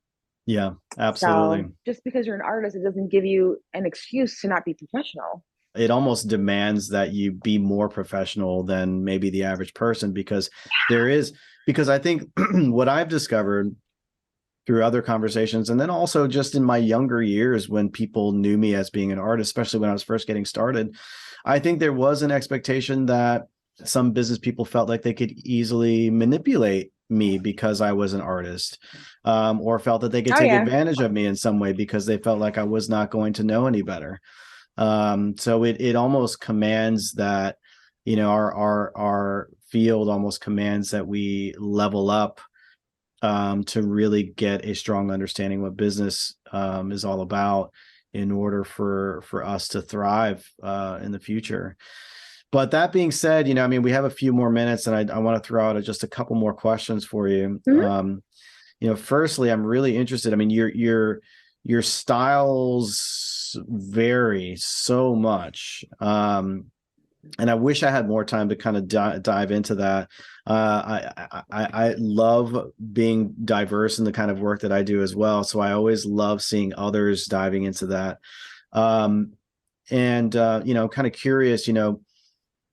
Speaker 2: Yeah, absolutely.
Speaker 3: So just because you're an artist, it doesn't give you an excuse to not be professional.
Speaker 2: It almost demands that you be more professional than maybe the average person, because I think what I've discovered through other conversations, and then also just in my younger years when people knew me as being an artist, especially when I was first getting started, I think there was an expectation that some business people felt like they could easily manipulate me because I was an artist, or felt that they could
Speaker 3: Oh
Speaker 2: take
Speaker 3: yeah.
Speaker 2: advantage of me in some way because they felt like I was not going to know any better. So it almost commands that, our field almost commands that we level up, to really get a strong understanding what business, is all about in order for us to thrive, in the future. But that being said, we have a few more minutes, and I want to throw out just a couple more questions for you.
Speaker 3: Mhm.
Speaker 2: Firstly, I'm really interested. I mean, your styles vary so much. And I wish I had more time to kind of dive into that. I love being diverse in the kind of work that I do as well. So I always love seeing others diving into that. And kind of curious,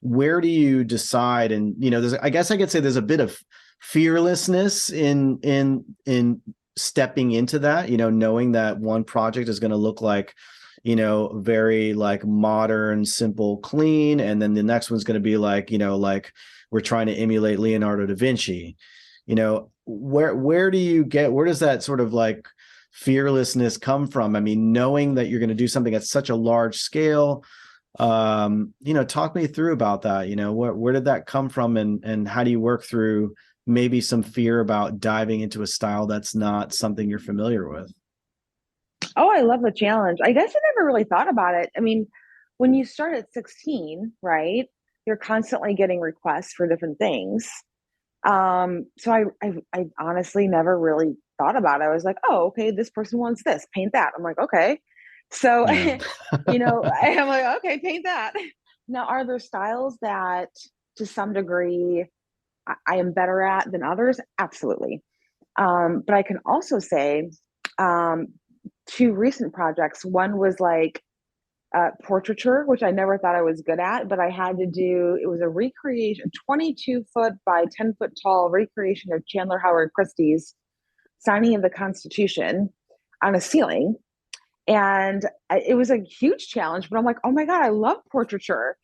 Speaker 2: where do you decide? And, I guess I could say there's a bit of fearlessness in stepping into that, knowing that one project is going to look like, very like modern, simple, clean. And then the next one's going to be like, like we're trying to emulate Leonardo da Vinci. Where does that sort of like fearlessness come from? I mean, knowing that you're going to do something at such a large scale, talk me through about that. Where did that come from, and how do you work through maybe some fear about diving into a style that's not something you're familiar with?
Speaker 3: Oh, I love the challenge. I guess I never really thought about it. I mean, when you start at 16, right, you're constantly getting requests for different things. So I honestly never really thought about it. I was like, oh, okay, this person wants this, paint that. I'm like, okay. So,
Speaker 2: Yeah.
Speaker 3: I'm like, okay, paint that. Now, are there styles that to some degree I am better at than others? Absolutely. But I can also say, um, two recent projects. One was like portraiture, which I never thought I was good at, but I had to do, it was a recreation, 22-foot by 10-foot tall recreation of Chandler Howard Christie's signing of the Constitution on a ceiling. And it was a huge challenge, but I'm like, oh my God, I love portraiture.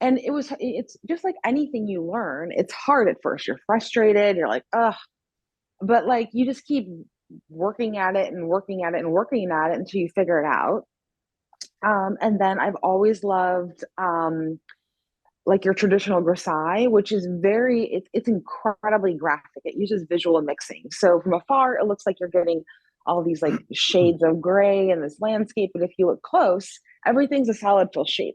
Speaker 3: And it's just like anything you learn. It's hard at first. You're frustrated. You're like, ugh. But like, you just keep working at it and working at it and working at it until you figure it out. And then I've always loved like your traditional grisaille, which is it's incredibly graphic. It uses visual mixing. So from afar, it looks like you're getting all these like shades of gray in this landscape. But if you look close, everything's a solid fill shape.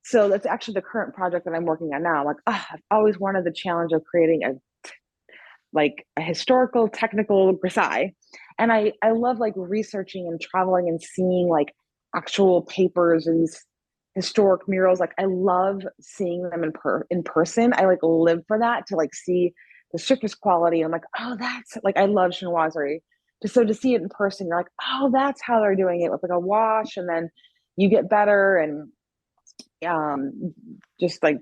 Speaker 3: So that's actually the current project that I'm working on now. I'm like, I've always wanted the challenge of creating a historical technical grisaille. And I love like researching and traveling and seeing like actual papers and these historic murals. Like I love seeing them in person. I like live for that, to like see the surface quality. I'm like, oh, that's like, I love chinoiserie. So to see it in person, you're like, oh, that's how they're doing it with like a wash, and then you get better. And just like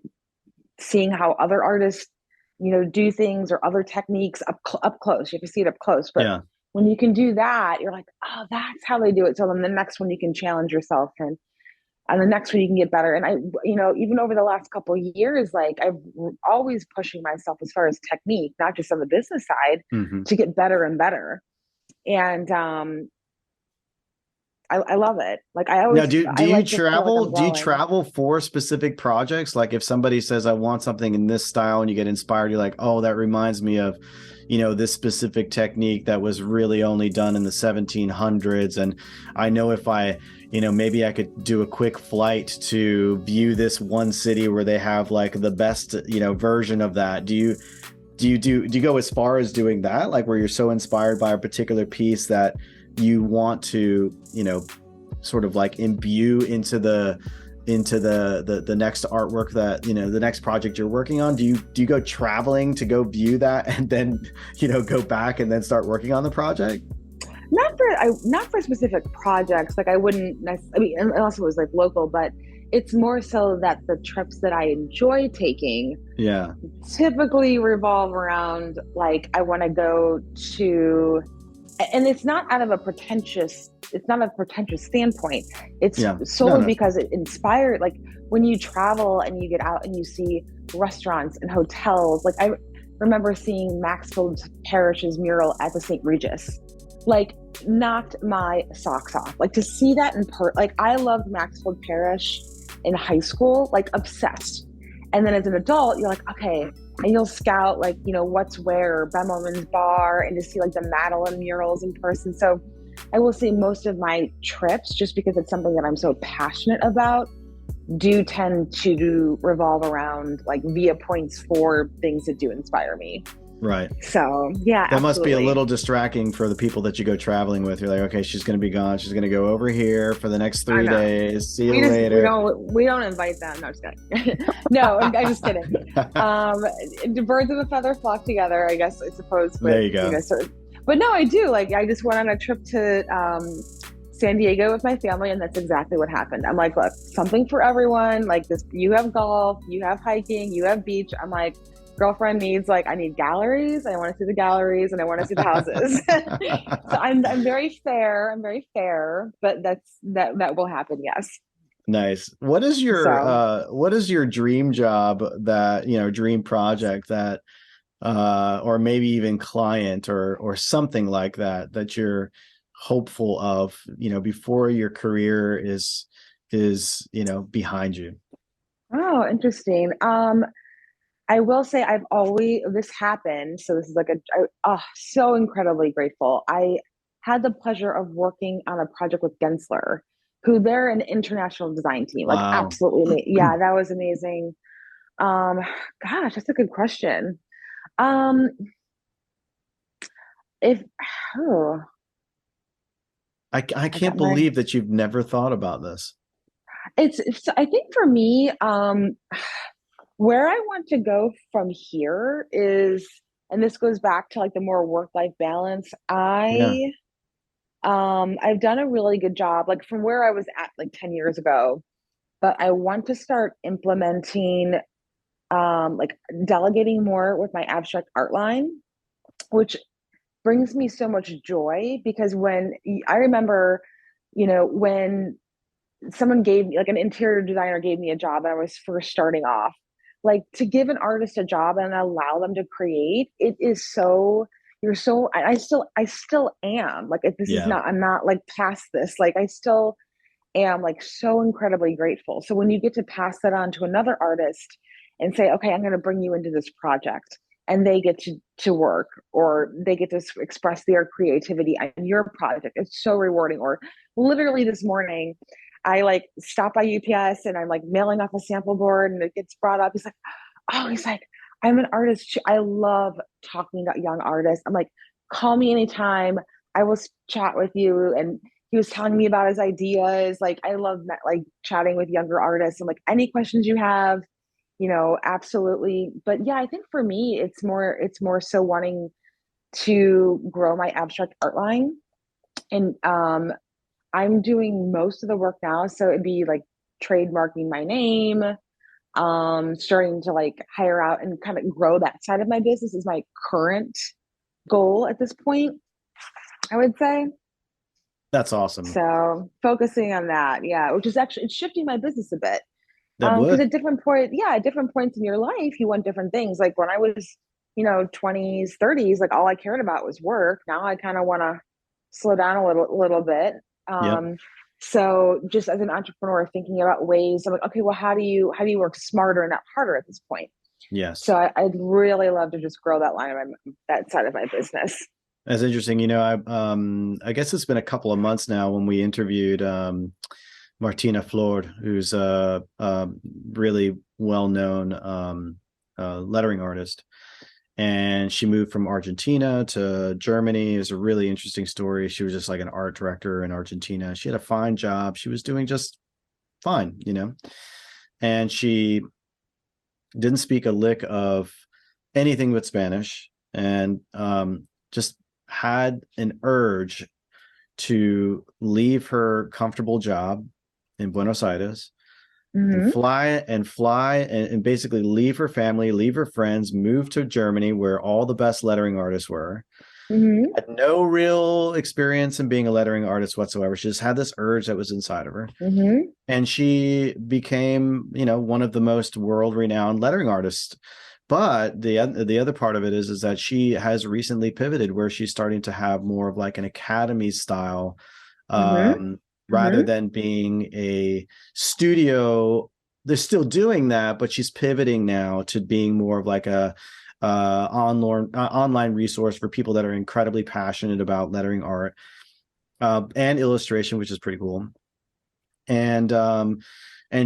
Speaker 3: seeing how other artists, do things, or other techniques up close. You have to see it up close, but
Speaker 2: Yeah.
Speaker 3: when you can do that, you're like, oh, that's how they do it. So then the next one you can challenge yourself, and the next one you can get better. And I, even over the last couple of years, like I'm always pushing myself as far as technique, not just on the business side,
Speaker 2: Mm-hmm.
Speaker 3: to get better and better. And I love it. Like
Speaker 2: Now, do
Speaker 3: I
Speaker 2: you
Speaker 3: like to feel like
Speaker 2: travel?
Speaker 3: I'm
Speaker 2: Do you
Speaker 3: growing.
Speaker 2: travel for specific projects? Like if somebody says, I want something in this style, and you get inspired, you're like, oh, that reminds me of, this specific technique that was really only done in the 1700s. And I know if I, maybe I could do a quick flight to view this one city where they have like the best, version of that. Do you go as far as doing that? Like where you're so inspired by a particular piece that you want to, sort of like imbue into the next artwork that, the next project you're working on? Do you go traveling to go view that and then, go back and then start working on the project?
Speaker 3: Not for specific projects. Like I wouldn't necessarily, I mean, unless it was like local, but it's more so that the trips that I enjoy taking
Speaker 2: Yeah.
Speaker 3: typically revolve around like I want to go to, and it's not a pretentious standpoint. It's
Speaker 2: Yeah.
Speaker 3: solely
Speaker 2: No.
Speaker 3: because it inspired, like when you travel and you get out and you see restaurants and hotels. Like I remember seeing Maxfield Parrish's mural at the St. Regis, like knocked my socks off. Like to see that like I loved Maxfield Parrish in high school, like obsessed. And then as an adult, you're like, okay, and you'll scout like, what's where, Bemelman's Bar, and to see like the Madeline murals in person. So I will say most of my trips, just because it's something that I'm so passionate about, do tend to revolve around like via points for things that do inspire me.
Speaker 2: Right.
Speaker 3: So yeah,
Speaker 2: that must be a
Speaker 3: absolutely.
Speaker 2: little distracting for the people that you go traveling with. You're like, okay, she's going to be gone. She's going to go over here for the next 3 days. See you later.
Speaker 3: We don't invite them. No, just kidding. No, I'm just kidding. The birds of a feather flock together, I guess, I suppose. But,
Speaker 2: there you go.
Speaker 3: But no, I do. Like, I just went on a trip to San Diego with my family, and that's exactly what happened. I'm like, look, something for everyone. Like this, you have golf, you have hiking, you have beach. I'm like, girlfriend needs, like, I need galleries. I want to see the galleries, and I want to see the houses. So I'm very fair. I'm very fair, but that will happen. Yes.
Speaker 2: Nice. What is your dream job that, dream project that, or maybe even client or something like that you're hopeful of, before your career is, behind you?
Speaker 3: Oh, interesting. I will say this happened. So this is like so incredibly grateful. I had the pleasure of working on a project with Gensler, who they're an international design team. Like
Speaker 2: Wow.
Speaker 3: absolutely. Yeah, that was amazing. Gosh, that's a good question. Um, if, oh,
Speaker 2: I can't believe that you've never thought about this.
Speaker 3: I think for me, where I want to go from here is, and this goes back to like the more work-life balance.
Speaker 2: Yeah.
Speaker 3: I've done a really good job, like from where I was at like 10 years ago, but I want to start implementing, like delegating more with my abstract art line, which brings me so much joy. Because when I remember, when someone gave me, like an interior designer gave me a job and I was first starting off, like to give an artist a job and allow them to create, it is so, you're so, I still am like, if this is
Speaker 2: Yeah.
Speaker 3: not, I'm not like past this, like I still am like so incredibly grateful. So when you get to pass that on to another artist and say, okay, I'm going to bring you into this project, and they get to work, or they get to express their creativity on your project, it's so rewarding. Or literally this morning, I like stop by UPS and I'm like mailing off a sample board and it gets brought up. He's like, I'm an artist. I love talking about young artists. I'm like, call me anytime. I will chat with you. And he was telling me about his ideas. Like, I love like chatting with younger artists. I'm like, any questions you have, absolutely. But yeah, I think for me, it's more so wanting to grow my abstract art line. And I'm doing most of the work now. So it'd be like trademarking my name, starting to like hire out and kind of grow that side of my business is my current goal at this point, I would say.
Speaker 2: That's awesome.
Speaker 3: So focusing on that, yeah, which is actually, it's shifting my business a bit.
Speaker 2: That
Speaker 3: Because
Speaker 2: would.
Speaker 3: at different point, yeah, at different points in your life, you want different things. Like when I was, 20s, 30s, like all I cared about was work. Now I kind of want to slow down a little bit.
Speaker 2: Yep.
Speaker 3: So just as an entrepreneur, thinking about ways, I'm like, okay, well, how do you work smarter and not harder at this point?
Speaker 2: Yes.
Speaker 3: So I'd really love to just grow that line of that side of my business.
Speaker 2: That's interesting. I guess it's been a couple of months now when we interviewed Martina Flor, who's a really well-known lettering artist. And she moved from Argentina to Germany. It was a really interesting story. She was just like an art director in Argentina. She had a fine job. She was doing just fine, and she didn't speak a lick of anything but Spanish, and just had an urge to leave her comfortable job in Buenos Aires and
Speaker 3: Mm-hmm.
Speaker 2: fly and basically leave her family, leave her friends, move to Germany where all the best lettering artists were.
Speaker 3: Mm-hmm.
Speaker 2: Had no real experience in being a lettering artist whatsoever. She just had this urge that was inside of her.
Speaker 3: Mm-hmm.
Speaker 2: And she became, one of the most world-renowned lettering artists. But the other part of it is that she has recently pivoted where she's starting to have more of like an academy style,
Speaker 3: Mm-hmm.
Speaker 2: rather than being a studio. They're still doing that, but she's pivoting now to being more of like a online resource for people that are incredibly passionate about lettering art and illustration, which is pretty cool. And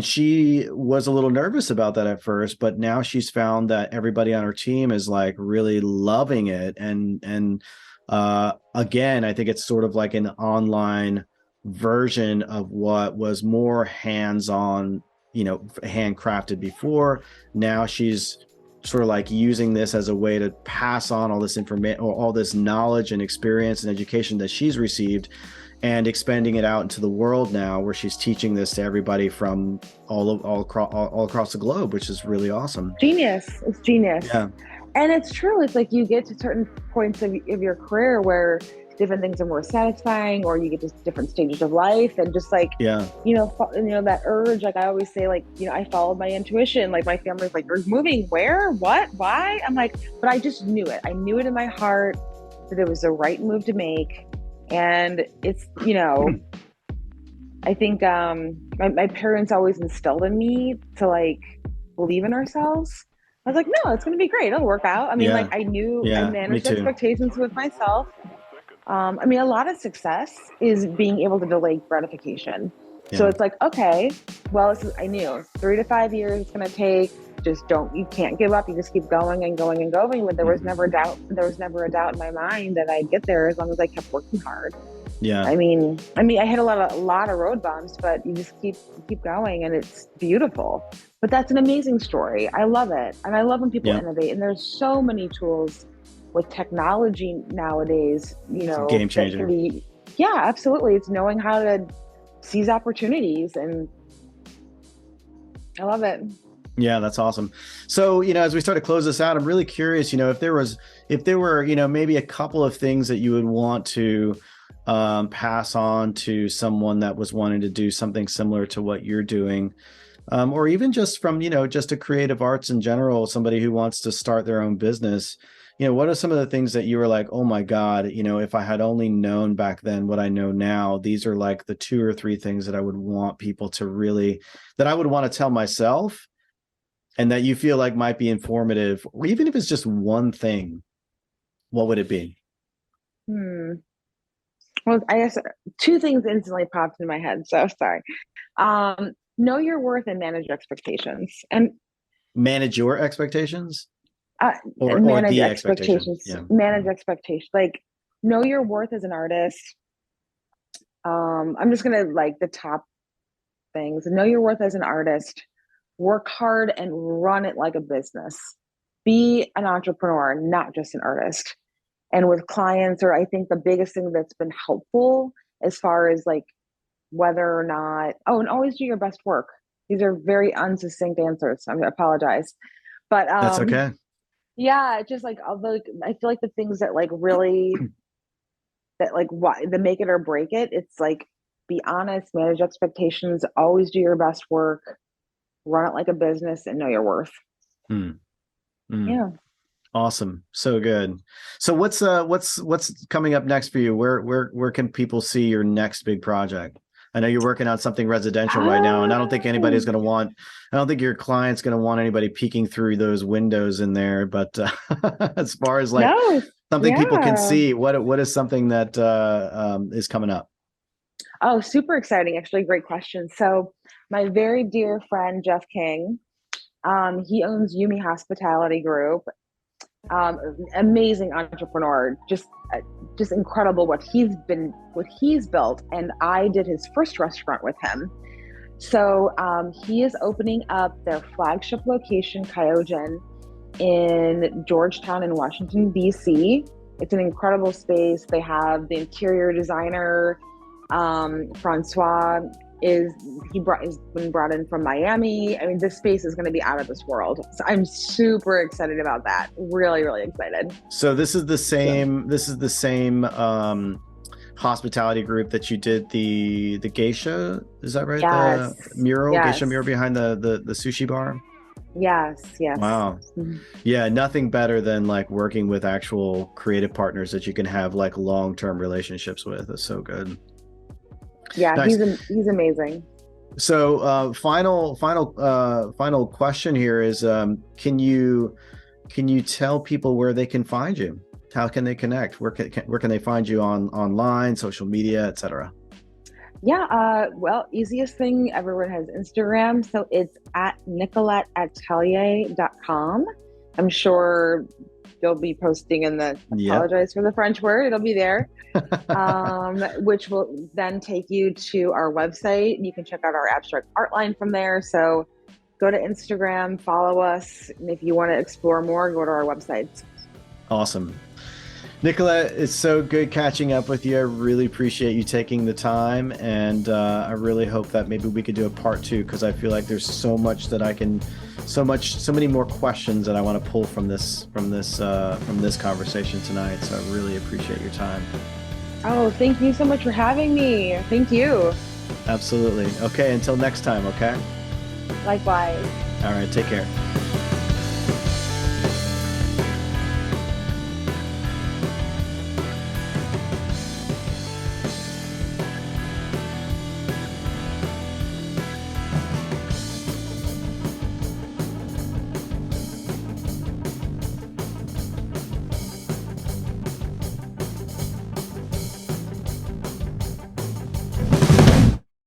Speaker 2: she was a little nervous about that at first, but now she's found that everybody on her team is like really loving it. And again, I think it's sort of like an online version of what was more hands-on, handcrafted before. Now she's sort of like using this as a way to pass on all this information or all this knowledge and experience and education that she's received, and expanding it out into the world now, where she's teaching this to everybody from all across the globe, which is really awesome.
Speaker 3: Genius. It's genius.
Speaker 2: Yeah.
Speaker 3: And it's true. It's like you get to certain points of your career where different things are more satisfying, or you get to different stages of life, and just like,
Speaker 2: Yeah.
Speaker 3: that urge. Like I always say, like, I followed my intuition. Like my family's like, you're moving where? What? Why? I'm like, but I just knew it. I knew it in my heart that it was the right move to make. And it's, I think my parents always instilled in me to like believe in ourselves. I was like, no, it's going to be great. It'll work out. I mean,
Speaker 2: Yeah.
Speaker 3: like I knew
Speaker 2: Yeah,
Speaker 3: I
Speaker 2: me
Speaker 3: managed
Speaker 2: too.
Speaker 3: expectations with myself. I mean, a lot of success is being able to delay gratification. So
Speaker 2: Yeah.
Speaker 3: it's like, okay, well, I knew 3 to 5 years it's going to take. You can't give up. You just keep going and going and going. But there was never a doubt. There was never a doubt in my mind that I'd get there as long as I kept working hard.
Speaker 2: Yeah.
Speaker 3: I mean, I hit a lot of road bumps, but you just keep going, and it's beautiful. But that's an amazing story. I love it, and I love when people innovate. And there's so many tools with technology nowadays.
Speaker 2: Game changer.
Speaker 3: Yeah, absolutely. It's knowing how to seize opportunities, and I love it.
Speaker 2: Yeah, that's awesome. So, as we start to close this out, I'm really curious, if there were, maybe a couple of things that you would want to pass on to someone that was wanting to do something similar to what you're doing, or even just from, just a creative arts in general, somebody who wants to start their own business, what are some of the things that you were like, oh my God, if I had only known back then what I know now, these are like the 2 or 3 things that I would want people to really, that I would want to tell myself, and that you feel like might be informative, or even if it's just one thing, what would it be?
Speaker 3: Well, I guess 2 things instantly popped in my head. So sorry. Know your worth and manage expectations. And
Speaker 2: Manage your expectations, or
Speaker 3: manage
Speaker 2: the
Speaker 3: expectations.
Speaker 2: Yeah.
Speaker 3: Manage expectations. Like, know your worth as an artist. I'm just gonna like the top things. Know your worth as an artist. Work hard and run it like a business. Be an entrepreneur, not just an artist. And with clients, or I think the biggest thing that's been helpful as far as like whether or not, and always do your best work. These are very unsuccinct answers. I apologize. But
Speaker 2: That's okay.
Speaker 3: yeah, just like I feel like the things that like really that like why the make it or break it, it's like be honest, manage expectations, always do your best work, run it like a business, and know your worth.
Speaker 2: Mm.
Speaker 3: Yeah.
Speaker 2: Awesome. So good. So what's coming up next for you? Where can people see your next big project? I know you're working on something residential right now, and I don't think your client's going to want anybody peeking through those windows in there. But as far as like something people can see, what is something that is coming up?
Speaker 3: Oh, super exciting. Actually, great question. So my very dear friend, Jeff King, he owns Yumi Hospitality Group. Amazing entrepreneur, just incredible what he's built. And I did his first restaurant with him. So he is opening up their flagship location, Kyogen, in Georgetown in Washington, D.C. It's an incredible space. They have the interior designer, Francois, is been brought in from Miami. I mean, this space is going to be out of this world. So I'm super excited about that. Really, really excited.
Speaker 2: So this is the same. This is the same hospitality group that you did the geisha. Is that right?
Speaker 3: Yes.
Speaker 2: The mural,
Speaker 3: yes.
Speaker 2: Geisha mural behind the sushi bar.
Speaker 3: Yes. Yes.
Speaker 2: Wow. Mm-hmm. Yeah. Nothing better than like working with actual creative partners that you can have like long-term relationships with. It's so good.
Speaker 3: Yeah,
Speaker 2: nice.
Speaker 3: He's amazing.
Speaker 2: So, final question here is: can you tell people where they can find you? How can they connect? Where can they find you online, social media, etc.?
Speaker 3: Yeah, well, easiest thing, everyone has Instagram, so it's at NicoletteAtelier.com. I'm sure you'll be posting in the apologize for the French word. It'll be there, which will then take you to our website. You can check out our abstract art line from there. So go to Instagram, follow us. And if you want to explore more, go to our website.
Speaker 2: Awesome. Nicolette, it's so good catching up with you. I really appreciate you taking the time. And I really hope that maybe we could do a part 2, because I feel like there's so much that I can so many more questions that I want to pull from this conversation tonight. So I really appreciate your time.
Speaker 3: Oh, thank you so much for having me. Thank you.
Speaker 2: Absolutely. Okay, until next time, okay?
Speaker 3: Likewise.
Speaker 2: All right, take care.